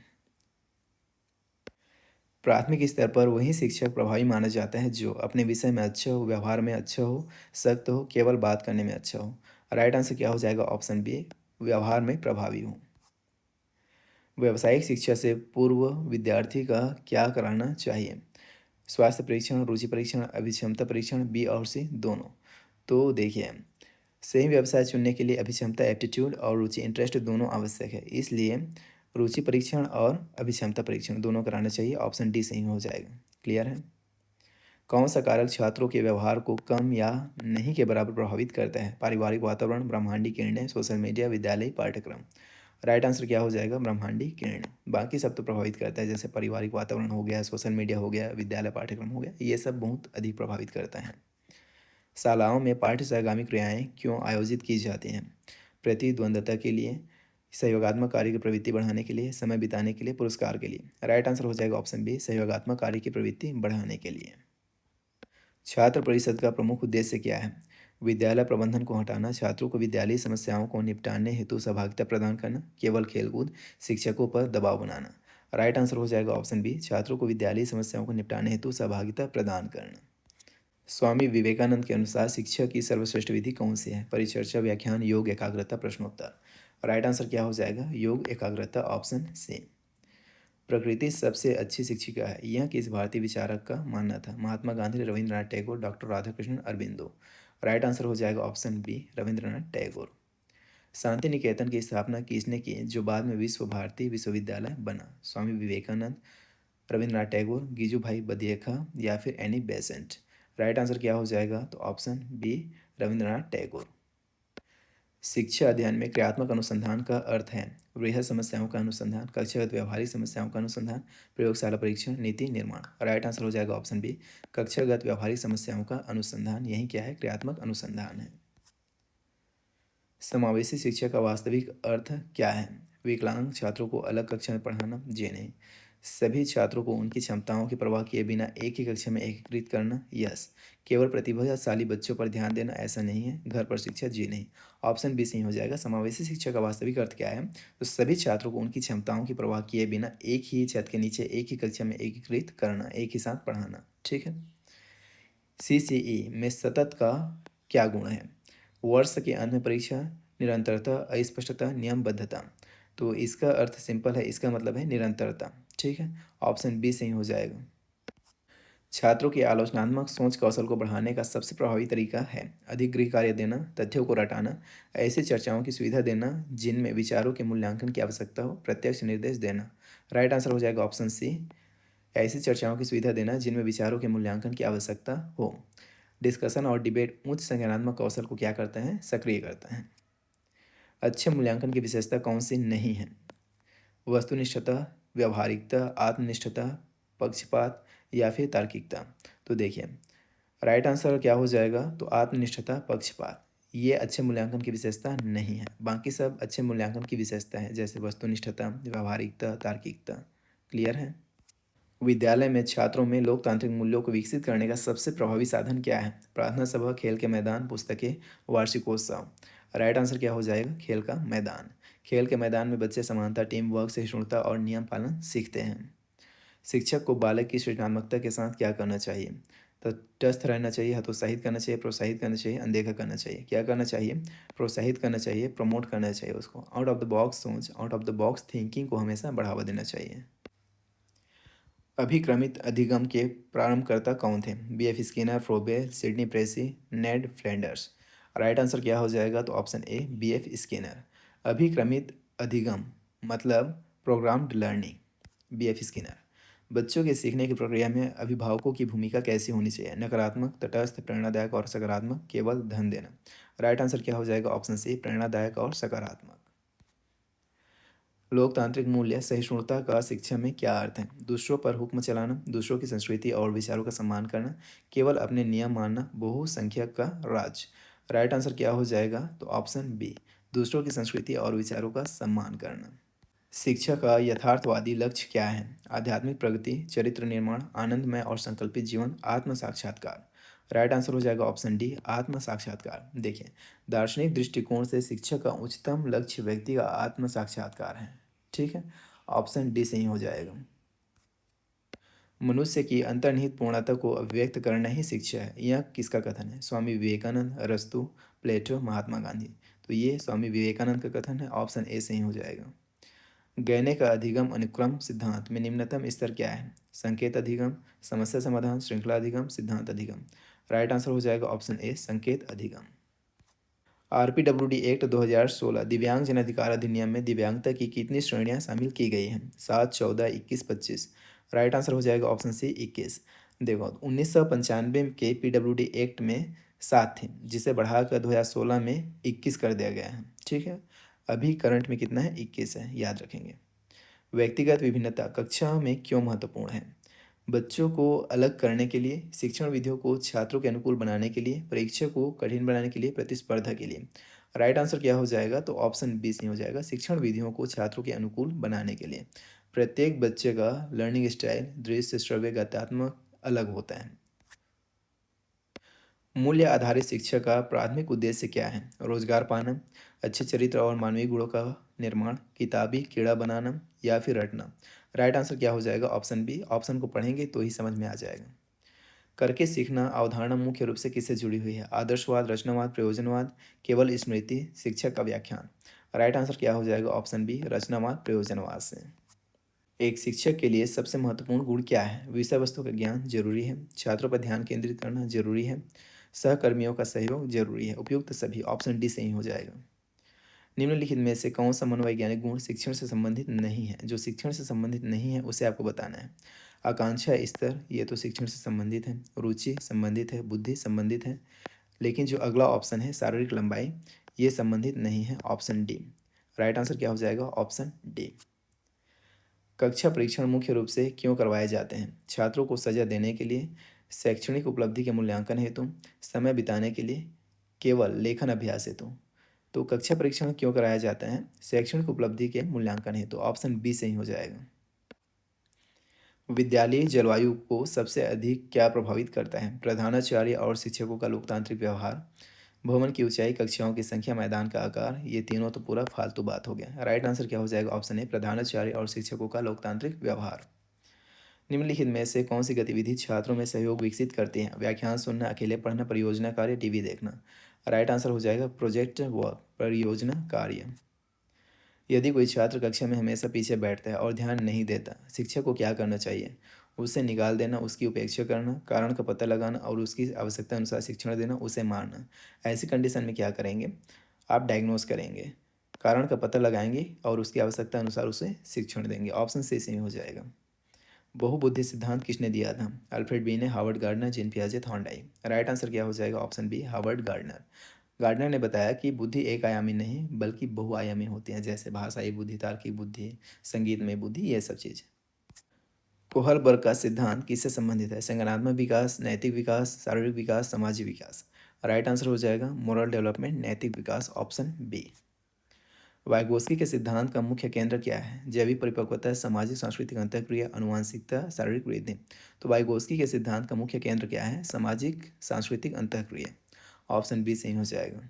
प्राथमिक स्तर पर वही शिक्षक प्रभावी माना जाता है जो अपने विषय में अच्छा हो, व्यवहार में अच्छा हो, सख्त हो, केवल बात करने में अच्छा हो। राइट आंसर क्या हो जाएगा? ऑप्शन बी, व्यवहार में प्रभावी हो। व्यावसायिक शिक्षा से पूर्व विद्यार्थी का क्या कराना चाहिए? स्वास्थ्य परीक्षण, रुचि परीक्षण, अभिक्षमता परीक्षण, बी और सी दोनों। तो देखिए, सही व्यवसाय चुनने के लिए अभिक्षमता एप्टीट्यूड और रुचि इंटरेस्ट दोनों आवश्यक है, इसलिए रुचि परीक्षण और अभिक्षमता परीक्षण दोनों कराना चाहिए। ऑप्शन डी सही हो जाएगा। क्लियर है? कौन सा कारक छात्रों के व्यवहार को कम या नहीं के बराबर प्रभावित करता है? पारिवारिक वातावरण, ब्रह्मांडी किरणें, सोशल मीडिया, विद्यालय पाठ्यक्रम। राइट आंसर क्या हो जाएगा? ब्रह्मांडी किरणें। बाकी सब तो प्रभावित करता है, जैसे पारिवारिक वातावरण हो गया, सोशल मीडिया हो गया, विद्यालय पाठ्यक्रम हो गया, ये सब बहुत अधिक प्रभावित करता है। शालाओं में पाठ्य सहगामी क्रियाएं क्यों आयोजित की जाती हैं? प्रतिद्वंद्वता के लिए, सहयोगात्मक कार्य की प्रवृत्ति बढ़ाने के लिए, समय बिताने के लिए, पुरस्कार के लिए। राइट आंसर हो जाएगा ऑप्शन बी, सहयोगात्मक कार्य की प्रवृत्ति बढ़ाने के लिए। छात्र परिषद का प्रमुख उद्देश्य क्या है? विद्यालय प्रबंधन को हटाना, छात्रों को विद्यालयी समस्याओं को निपटाने हेतु सहभागिता प्रदान करना, केवल खेलकूद, शिक्षकों पर दबाव बनाना। राइट आंसर हो जाएगा ऑप्शन बी, छात्रों को विद्यालयी समस्याओं को निपटाने हेतु सहभागिता प्रदान करना। स्वामी विवेकानंद के अनुसार शिक्षा की सर्वश्रेष्ठ विधि कौन सी है? परिचर्चा, व्याख्यान, योग, एकाग्रता, प्रश्नोत्तर। राइट आंसर क्या हो जाएगा? योग, एकाग्रता, ऑप्शन सी। प्रकृति सबसे अच्छी शिक्षिका है, यह किस भारतीय विचारक का मानना था? Mahatma Gandhi, Rabindranath Tagore, doctor Radhakrishnan, Aurobindo. Right answer हो जाएगा ऑप्शन बी, रविंद्रनाथ टैगोर। शांति निकेतन की स्थापना किसने की जो बाद में विश्व भारती विश्वविद्यालय बना? स्वामी विवेकानंद, रविंद्रनाथ टैगोर, गिजुभाई बदियखा या फिर एनी बेसेंट। राइट आंसर क्या हो जाएगा? तो ऑप्शन बी, रविंद्रनाथ टैगोर। शिक्षा अध्ययन में क्रियात्मक अनुसंधान का अर्थ है वृहद समस्याओं का अनुसंधान, कक्षागत व्यवहारिक समस्याओं का अनुसंधान, प्रयोगशाला परीक्षण, नीति निर्माण। राइट आंसर हो जाएगा ऑप्शन बी, कक्षागत व्यवहारिक समस्याओं का अनुसंधान, यही क्या है? क्रियात्मक अनुसंधान है। समावेशी शिक्षा का वास्तविक अर्थ क्या है? विकलांग छात्रों को अलग कक्षा में पढ़ाना, जी नहीं। सभी छात्रों को उनकी क्षमताओं की परवाह किए बिना एक ही कक्षा में एकीकृत करना, यस। केवल प्रतिभाशाली बच्चों पर ध्यान देना, ऐसा नहीं है। घर पर शिक्षा, जी नहीं। ऑप्शन बी सही हो जाएगा। समावेशी शिक्षा का वास्तविक अर्थ क्या है? तो सभी छात्रों को उनकी क्षमताओं की परवाह किए बिना एक ही छत के नीचे एक ही कक्षा में एकीकृत करना, एक ही साथ पढ़ाना, ठीक है। सीसीई में सतत का क्या गुण है? वर्ष के अंत में परीक्षा, निरंतरता, अस्पष्टता, नियमबद्धता। तो इसका अर्थ सिंपल है, इसका मतलब है निरंतरता, ठीक है। ऑप्शन बी सही हो जाएगा। छात्रों की आलोचनात्मक सोच कौशल को बढ़ाने का सबसे प्रभावी तरीका है अधिक गृह कार्य देना, तथ्यों को रटाना, ऐसी चर्चाओं की सुविधा देना जिनमें विचारों के मूल्यांकन की आवश्यकता हो, प्रत्यक्ष निर्देश देना। राइट आंसर हो जाएगा ऑप्शन सी, ऐसी चर्चाओं की सुविधा देना जिनमें विचारों के मूल्यांकन की आवश्यकता हो। डिस्कशन और डिबेट उच्च संज्ञानात्मक कौशल को क्या करते हैं? सक्रिय करते हैं। अच्छे मूल्यांकन की विशेषता कौन सी नहीं है? वस्तुनिष्ठता, व्यवहारिकता, आत्मनिष्ठता, पक्षपात या फिर तार्किकता। तो देखिए, राइट आंसर क्या हो जाएगा? तो आत्मनिष्ठता, पक्षपात, ये अच्छे मूल्यांकन की विशेषता नहीं है। बाकी सब अच्छे मूल्यांकन की विशेषता है, जैसे वस्तुनिष्ठता, व्यवहारिकता, तार्किकता। क्लियर है? विद्यालय में छात्रों में लोकतांत्रिक मूल्यों को विकसित करने का सबसे प्रभावी साधन क्या है? प्रार्थना सभा, खेल के मैदान, पुस्तकें, वार्षिकोत्सव। राइट आंसर क्या हो जाएगा? खेल का मैदान। खेल के मैदान में बच्चे समानता, टीम वर्क, सहिष्णुता और नियम पालन सीखते हैं। शिक्षक को बालक की सृजनात्मकता के साथ क्या करना चाहिए? तो तटस्थ रहना चाहिए, हतोत्साहित करना चाहिए, प्रोत्साहित करना चाहिए, अनदेखा करना चाहिए। क्या करना चाहिए? प्रोत्साहित करना चाहिए, प्रमोट करना चाहिए उसको। आउट ऑफ द बॉक्स सोच, out of the box thinking को हमेशा बढ़ावा देना चाहिए। अभिक्रमित अधिगम के प्रारंभकर्ता कौन थे? बी.एफ. स्किनर, फ्रोबे, सिडनी प्रेसी, नेड फ्लैंडर्स। राइट आंसर क्या हो जाएगा? तो ऑप्शन ए, बी.एफ. स्किनर। अभिक्रमित अधिगम मतलब प्रोग्राम्ड लर्निंग, बी.एफ. स्किनर। बच्चों के सीखने की प्रक्रिया में अभिभावकों की भूमिका कैसी होनी चाहिए? नकारात्मक, तटस्थ, प्रेरणादायक और सकारात्मक, केवल धन देना। राइट आंसर क्या हो जाएगा? ऑप्शन सी, प्रेरणादायक और सकारात्मक। लोकतांत्रिक मूल्य सहिष्णुता का शिक्षा में क्या अर्थ है? दूसरों पर हुक्म चलाना, दूसरों की संस्कृति और विचारों का सम्मान करना, केवल अपने नियम मानना, बहुसंख्यक का राज। राइट आंसर क्या हो जाएगा? तो ऑप्शन बी, दूसरों की संस्कृति और विचारों का सम्मान करना। शिक्षा का यथार्थवादी लक्ष्य क्या है? आध्यात्मिक प्रगति, चरित्र निर्माण, आनंदमय और संकल्पित जीवन, आत्म साक्षात्कार। राइट आंसर हो जाएगा ऑप्शन डी, आत्म साक्षात्कार। देखिए, दार्शनिक दृष्टिकोण से शिक्षा का उच्चतम लक्ष्य व्यक्ति का आत्म साक्षात्कार है। ठीक है, ऑप्शन डी सही हो जाएगा। मनुष्य की अंतर्निहित पूर्णता को अभिव्यक्त करना ही शिक्षा है, यह किसका कथन है? स्वामी विवेकानंद, अरस्तु, प्लेटो, महात्मा गांधी। तो ये स्वामी विवेकानंद का कथन है, ऑप्शन ए सही हो जाएगा। गैने का अधिगम अनुक्रम सिद्धांत में निम्नतम स्तर क्या है? संकेत अधिगम, समस्या समाधान, श्रृंखला अधिगम, सिद्धांत अधिगम। राइट आंसर हो जाएगा ऑप्शन ए, संकेत अधिगम। आरपीडब्ल्यूडी एक्ट 2016 दिव्यांग जन अधिकार अधिनियम में दिव्यांगता की कितनी श्रेणियां शामिल की गई हैं? 7, 14, 21, 25। राइट आंसर हो जाएगा ऑप्शन सी, 21। देखो, 1995 के पीडब्ल्यूडी एक्ट में 7 थी, जिसे बढ़ाकर 2016 में 21 कर दिया गया है। ठीक है, अभी करंट में कितना है? 21 है, याद रखेंगे। व्यक्तिगत विभिन्नता कक्षा में क्यों महत्वपूर्ण है? बच्चों को अलग करने के लिए, शिक्षण विधियों को छात्रों के अनुकूल बनाने के लिए, परीक्षा को कठिन बनाने के लिए, प्रतिस्पर्धा के लिए। राइट आंसर क्या हो जाएगा? तो ऑप्शन बी सही हो जाएगा, शिक्षण विधियों को छात्रों के अनुकूल बनाने के लिए। प्रत्येक बच्चे का लर्निंग स्टाइल दृश्य श्रव्य गत्यात्मक अलग होता है। मूल्य आधारित शिक्षा का प्राथमिक उद्देश्य क्या है? रोजगार पाना, अच्छे चरित्र और मानवीय गुणों का निर्माण, किताबी कीड़ा बनाना या फिर रटना। राइट आंसर क्या हो जाएगा? Option B. ऑप्शन को पढ़ेंगे तो ही समझ में आ जाएगा। करके सीखना अवधारणा मुख्य रूप से किससे जुड़ी हुई है? आदर्शवाद, रचनावाद, प्रयोजनवाद, केवल स्मृति, शिक्षक का व्याख्यान। राइट आंसर क्या हो जाएगा? ऑप्शन बी, रचनावाद प्रयोजनवाद से। एक शिक्षक के लिए सबसे महत्वपूर्ण गुण क्या है? विषय वस्तु का ज्ञान जरूरी है, छात्रों पर ध्यान केंद्रित करना जरूरी है, सहकर्मियों का सहयोग जरूरी है, उपयुक्त सभी। ऑप्शन डी सही हो जाएगा। निम्नलिखित में से कौन सा मनोवैज्ञानिक गुण शिक्षण से संबंधित नहीं है? जो शिक्षण से संबंधित नहीं है उसे आपको बताना है। आकांक्षा स्तर, ये तो शिक्षण से संबंधित है। रुचि संबंधित है, बुद्धि संबंधित है। लेकिन जो अगला ऑप्शन है शारीरिक लंबाई, ये संबंधित नहीं है। Option D. राइट आंसर क्या हो जाएगा? Option D. कक्षा परीक्षण मुख्य रूप से क्यों करवाए जाते हैं? छात्रों को सजा देने के लिए, शैक्षणिक उपलब्धि के मूल्यांकन हेतु, समय बिताने के लिए, केवल लेखन अभ्यास हेतु। तो कक्षा परीक्षण क्यों कराया जाता है? शैक्षणिक उपलब्धि के मूल्यांकन हेतु। ऑप्शन बी सही हो जाएगा। विद्यालयी जलवायु को सबसे अधिक क्या प्रभावित करता है? प्रधानाचार्य और शिक्षकों का लोकतांत्रिक व्यवहार, भवन की ऊंचाई, कक्षाओं की संख्या, मैदान का आकार। ये तीनों तो पूरा फालतू बात हो गया। राइट आंसर क्या हो जाएगा? ऑप्शन ए, प्रधानाचार्य और शिक्षकों का लोकतांत्रिक व्यवहार। निम्नलिखित में से कौन सी गतिविधि छात्रों में सहयोग विकसित करती है? व्याख्यान सुनना, अकेले पढ़ना, परियोजना कार्य, टीवी देखना। राइट आंसर हो जाएगा प्रोजेक्ट वर्क, परियोजना कार्य। यदि कोई छात्र कक्षा में हमेशा पीछे बैठता है और ध्यान नहीं देता, शिक्षक को क्या करना चाहिए? उसे निकाल देना, उसकी उपेक्षा करना, कारण का पता लगाना और उसकी आवश्यकता अनुसार शिक्षण देना, उसे मारना। ऐसी कंडीशन में क्या करेंगे? आप डायग्नोस करेंगे, कारण का पता लगाएंगे और उसकी आवश्यकता अनुसार उसे शिक्षण देंगे। ऑप्शन सी सही हो जाएगा। बहुबुद्धि सिद्धांत किसने दिया था? Alfred Binet, Howard Gardner, Jean पियाजे, थॉर्नडाइक। राइट आंसर क्या हो जाएगा? Option B, Howard Gardner. Gardner ने बताया कि बुद्धि एक आयामी नहीं बल्कि बहुआयामी होती है, जैसे भाषाई बुद्धि, तार्किक बुद्धि, संगीत में बुद्धि, ये सब चीज़। कोहलबर्ग का सिद्धांत किससे संबंधित है? संज्ञानात्मक विकास, नैतिक विकास, शारीरिक विकास, सामाजिक विकास। राइट आंसर हो जाएगा मोरल डेवलपमेंट, नैतिक विकास। Option B. वाइगोस्की के सिद्धांत का मुख्य केंद्र क्या है? जैविक परिपक्वता, सामाजिक सांस्कृतिक अंतःक्रिया, आनुवंशिकता, शारीरिक वृद्धि। तो वाइगोस्की के सिद्धांत का मुख्य केंद्र क्या है? सामाजिक सांस्कृतिक अंतःक्रिया। ऑप्शन बी सही हो जाएगा।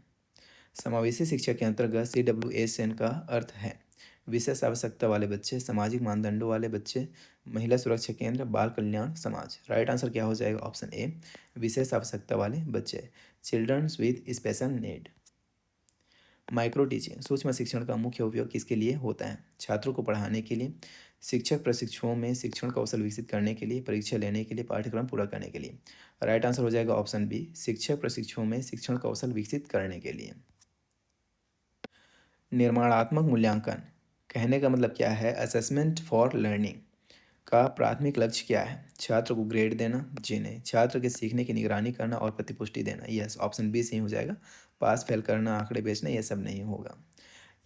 समावेशी शिक्षा के अंतर्गत CWSN का अर्थ है विशेष आवश्यकता वाले बच्चे, सामाजिक मानदंडों वाले बच्चे, महिला सुरक्षा केंद्र, बाल कल्याण समाज। राइट आंसर क्या हो जाएगा? ऑप्शन ए, विशेष आवश्यकता वाले बच्चे, children's with special need. Micro teaching सूक्ष्म शिक्षण का मुख्य उपयोग किसके लिए होता है? छात्रों को पढ़ाने के लिए, शिक्षक प्रशिक्षुओं में शिक्षण कौशल विकसित करने के लिए, परीक्षा लेने के लिए, पाठ्यक्रम पूरा करने के लिए। राइट आंसर हो जाएगा ऑप्शन बी, शिक्षक प्रशिक्षुओं में शिक्षण कौशल विकसित करने के लिए। निर्माणात्मक मूल्यांकन कहने का मतलब क्या है? असेसमेंट फॉर लर्निंग का प्राथमिक लक्ष्य क्या है? छात्र को ग्रेड देना, जी नहीं। छात्र के सीखने की निगरानी करना और प्रतिपुष्टि देना, यस। ऑप्शन बी सही हो जाएगा। पास फेल करना, आंकड़े बेचना, ये सब नहीं होगा।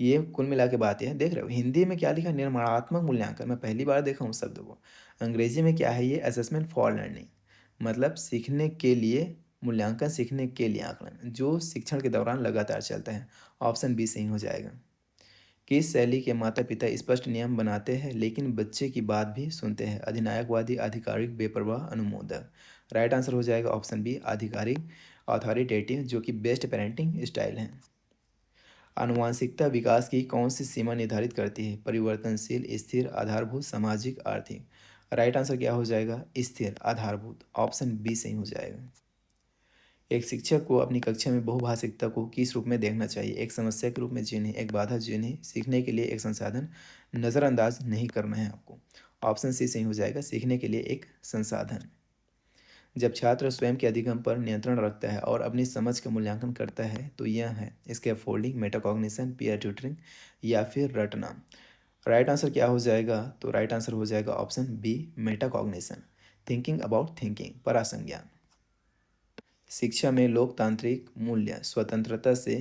ये कुल मिला के बात ये है, देख रहे हो हिंदी में क्या लिखा, निर्माणात्मक मूल्यांकन, मैं पहली बार देखा हूँ शब्द को। अंग्रेजी में क्या है ये, असेसमेंट फॉर लर्निंग, मतलब सीखने के लिए मूल्यांकन, सीखने के लिए आकलन, जो शिक्षण के दौरान लगातार चलता है। ऑप्शन बी सही हो जाएगा। किस शैली के माता पिता स्पष्ट नियम बनाते हैं लेकिन बच्चे की बात भी सुनते हैं, अधिनायकवादी, आधिकारिक, बेपरवाह, अनुमोदक। राइट आंसर हो जाएगा ऑप्शन बी, आधिकारिक, अथॉरिटेटिव, जो कि बेस्ट पेरेंटिंग स्टाइल है। आनुवांशिकता विकास की कौन सी सीमा निर्धारित करती है, परिवर्तनशील, स्थिर, आधारभूत, सामाजिक, आर्थिक। राइट आंसर क्या हो जाएगा, स्थिर, आधारभूत, ऑप्शन बी सही हो जाएगा। एक शिक्षक को अपनी कक्षा में बहुभाषिकता को किस रूप में देखना चाहिए, एक समस्या के रूप में जिन्हें, एक बाधा जिन्हें, सीखने के लिए एक संसाधन, नज़रअंदाज नहीं करना है आपको। ऑप्शन सी सही हो जाएगा, सीखने के लिए एक संसाधन। जब छात्र स्वयं के अधिगम पर नियंत्रण रखता है और अपनी समझ का मूल्यांकन करता है तो यह है स्कैफोल्डिंग, मेटाकॉग्निशन, पीयर ट्यूटरिंग या फिर रटना। राइट आंसर क्या हो जाएगा, तो राइट आंसर हो जाएगा option B, metacognition, thinking about thinking, परासंज्ञान। शिक्षा में लोकतांत्रिक मूल्य स्वतंत्रता से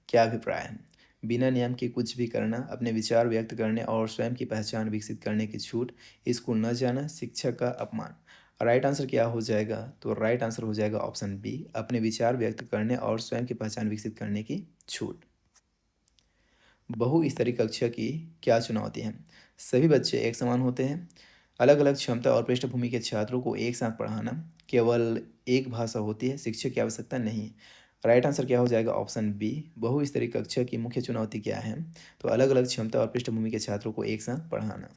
क्या अभिप्राय है, बिना नियम के कुछ भी करना, अपने विचार व्यक्त करने और स्वयं की पहचान विकसित करने की छूट, स्कूल न जाना, शिक्षक का अपमान। राइट आंसर क्या हो जाएगा, तो राइट आंसर हो जाएगा ऑप्शन बी, अपने विचार व्यक्त करने और स्वयं की पहचान विकसित करने की छूट। बहुस्तरीय कक्षा की क्या चुनौती है, सभी बच्चे एक समान होते हैं, अलग अलग क्षमता और पृष्ठभूमि के छात्रों को एक साथ पढ़ाना, केवल एक भाषा होती है, शिक्षक की आवश्यकता नहीं। राइट आंसर क्या हो जाएगा, ऑप्शन बी, बहुस्तरीय कक्षा की मुख्य चुनौती क्या है, तो अलग अलग क्षमता और पृष्ठभूमि के छात्रों को एक साथ पढ़ाना।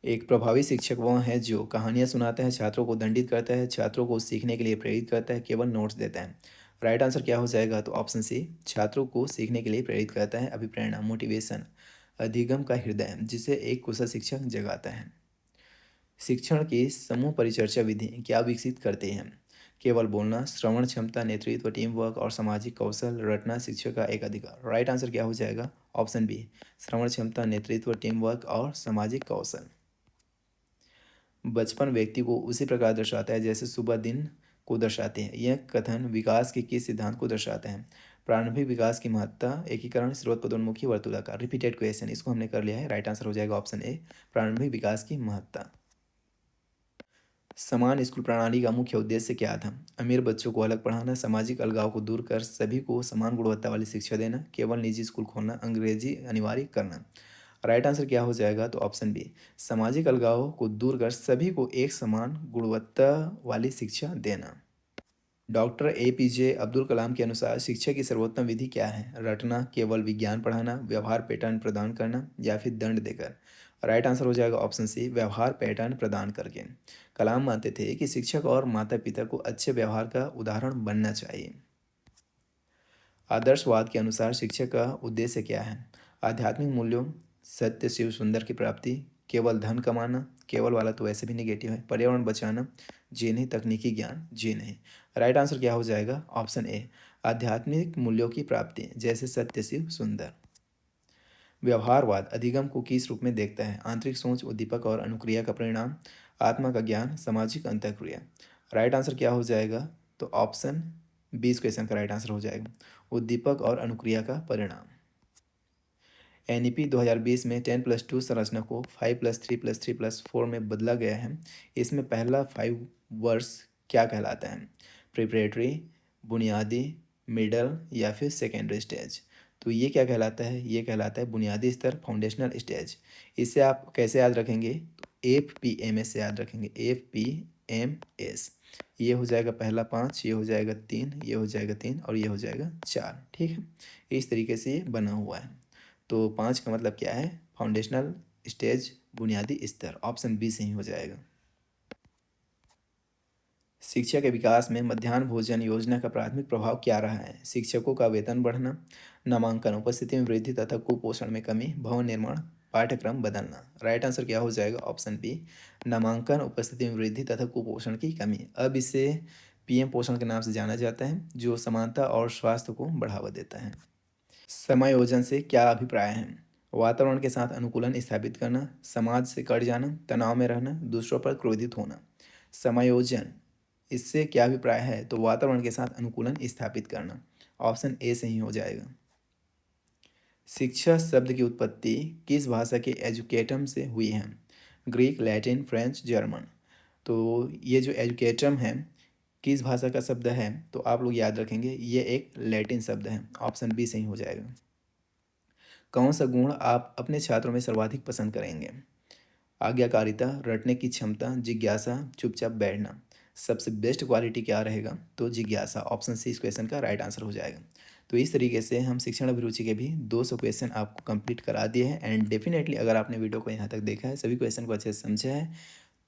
एक प्रभावी शिक्षक वह है जो कहानियाँ सुनाता है, छात्रों को दंडित करता है, छात्रों को सीखने के लिए प्रेरित करता है, केवल नोट्स देता है। राइट आंसर क्या हो जाएगा, तो ऑप्शन सी, छात्रों को सीखने के लिए प्रेरित करता है, अभिप्रेरणा, मोटिवेशन, अधिगम का हृदय, जिसे एक कुशल शिक्षक जगाता है। शिक्षण की समूह परिचर्चा विधि क्या विकसित करते हैं, केवल बोलना, श्रवण क्षमता, नेतृत्व, टीम वर्क और सामाजिक कौशल, रटना, शिक्षक का एक अधिकार। राइट आंसर क्या हो जाएगा, ऑप्शन बी, श्रवण क्षमता, नेतृत्व, टीम वर्क और सामाजिक कौशल। बचपन व्यक्ति को उसी प्रकार दर्शाता है जैसे सुबह दिन को दर्शाते हैं, यह कथन विकास के किस सिद्धांत को दर्शाता है, प्रारंभिक विकास की महत्ता, एकीकरण, स्रोतोन्मुखी, वर्तुलाकार। रिपीटेड क्वेश्चन, इसको हमने कर लिया है। राइट आंसर हो जाएगा ऑप्शन ए, प्रारंभिक विकास की महत्ता। समान स्कूल प्रणाली का मुख्य उद्देश्य क्या था, अमीर बच्चों को अलग पढ़ाना, सामाजिक अलगाव को दूर कर सभी को समान गुणवत्ता वाली शिक्षा देना, केवल निजी स्कूल खोलना, अंग्रेजी अनिवार्य करना। राइट आंसर क्या हो जाएगा, तो ऑप्शन बी, सामाजिक अलगाव को दूर कर सभी को एक समान गुणवत्ता वाली शिक्षा देना। डॉक्टर एपीजे अब्दुल कलाम के अनुसार शिक्षा की सर्वोत्तम विधि क्या है, रटना, केवल विज्ञान पढ़ाना, व्यवहार पैटर्न प्रदान करना या फिर दंड देकर। राइट आंसर हो जाएगा ऑप्शन सी, व्यवहार पैटर्न प्रदान करके। कलाम मानते थे कि शिक्षक और माता पिता को अच्छे व्यवहार का उदाहरण बनना चाहिए। आदर्शवाद के अनुसार शिक्षा का उद्देश्य क्या है, आध्यात्मिक मूल्यों, सत्य, शिव सुंदर की प्राप्ति, केवल धन कमाना, केवल वाला तो वैसे भी निगेटिव है, पर्यावरण बचाना, जी नहीं, तकनीकी ज्ञान, जी नहीं। राइट आंसर क्या हो जाएगा, ऑप्शन ए, आध्यात्मिक मूल्यों की प्राप्ति जैसे सत्य, शिव सुंदर। व्यवहारवाद अधिगम को किस रूप में देखता है, आंतरिक सोच, उद्दीपक और अनुक्रिया का परिणाम, आत्मा का ज्ञान, सामाजिक अंतःक्रिया। राइट आंसर क्या हो जाएगा, तो ऑप्शन बी इस क्वेश्चन का राइट आंसर हो जाएगा, उद्दीपक और अनुक्रिया का परिणाम। एनईपी 2020 में 10+2 संरचना को 5+3+3+4 में बदला गया है, इसमें पहला 5 वर्ष क्या कहलाता है, प्रिपरेटरी, बुनियादी, मिडल या फिर सेकेंडरी स्टेज। तो ये क्या कहलाता है, ये कहलाता है बुनियादी स्तर, फाउंडेशनल स्टेज। इसे आप कैसे याद रखेंगे, तो FPMS से याद रखेंगे, FPMS। ये हो जाएगा पहला 5, ये हो जाएगा 3, ये हो जाएगा 3 और ये हो जाएगा 4। ठीक है, इस तरीके से ये बना हुआ है। तो 5 का मतलब क्या है, फाउंडेशनल स्टेज, बुनियादी स्तर। ऑप्शन बी सही हो जाएगा। शिक्षा के विकास में मध्याह्न भोजन योजना का प्राथमिक प्रभाव क्या रहा है, शिक्षकों का वेतन बढ़ना, नामांकन, उपस्थिति में वृद्धि तथा कुपोषण में कमी, भवन निर्माण, पाठ्यक्रम बदलना। राइट आंसर क्या हो जाएगा, ऑप्शन बी, नामांकन, उपस्थिति में वृद्धि तथा कुपोषण की कमी। अब इसे PM पोषण के नाम से जाना जाता है, जो समानता और स्वास्थ्य को बढ़ावा देता है। समायोजन से क्या अभिप्राय है, वातावरण के साथ अनुकूलन स्थापित करना, समाज से कट जाना, तनाव में रहना, दूसरों पर क्रोधित होना। समायोजन, इससे क्या अभिप्राय है, तो वातावरण के साथ अनुकूलन स्थापित करना। ऑप्शन ए सही हो जाएगा। शिक्षा शब्द की उत्पत्ति किस भाषा के एजुकेटम से हुई है? Greek, Latin, French, German. तो ये जो एजुकेटम है किस भाषा का शब्द है? तो आप लोग याद रखेंगे ये एक लैटिन शब्द है। ऑप्शन बी सही हो जाएगा। कौन सा गुण आप अपने छात्रों में सर्वाधिक पसंद करेंगे? आज्ञाकारिता, रटने की क्षमता, जिज्ञासा, चुपचाप बैठना। सबसे बेस्ट क्वालिटी क्या रहेगा? तो जिज्ञासा। ऑप्शन सी इस क्वेश्चन का राइट आंसर हो जाएगा। तो इस तरीके से हम शिक्षण अभिरुचि के भी 200 क्वेश्चन आपको कंप्लीट करा दिए हैं। एंड डेफिनेटली अगर आपने वीडियो को यहाँ तक देखा है, सभी क्वेश्चन को अच्छे से समझा है,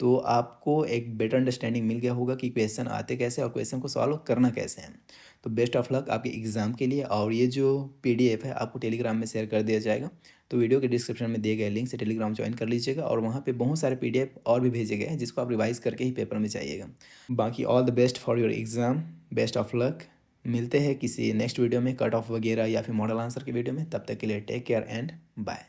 तो आपको एक बेटर अंडरस्टैंडिंग मिल गया होगा कि क्वेश्चन आते कैसे और क्वेश्चन को सॉल्व करना कैसे है। तो बेस्ट ऑफ लक आपके एग्ज़ाम के लिए। और ये जो पीडीएफ है आपको टेलीग्राम में शेयर कर दिया जाएगा। तो वीडियो के डिस्क्रिप्शन में दिए गए लिंक से टेलीग्राम ज्वाइन कर लीजिएगा और वहाँ पे बहुत सारे पीडीएफ और भी भेजे गए हैं जिसको आप रिवाइज करके ही पेपर में चाहिएगा। बाकी all the best for your exam. Best of luck. मिलते हैं किसी नेक्स्ट वीडियो में, कट ऑफ वगैरह या फिर मॉडल आंसर के वीडियो में। तब तक के लिए टेक केयर एंड बाय।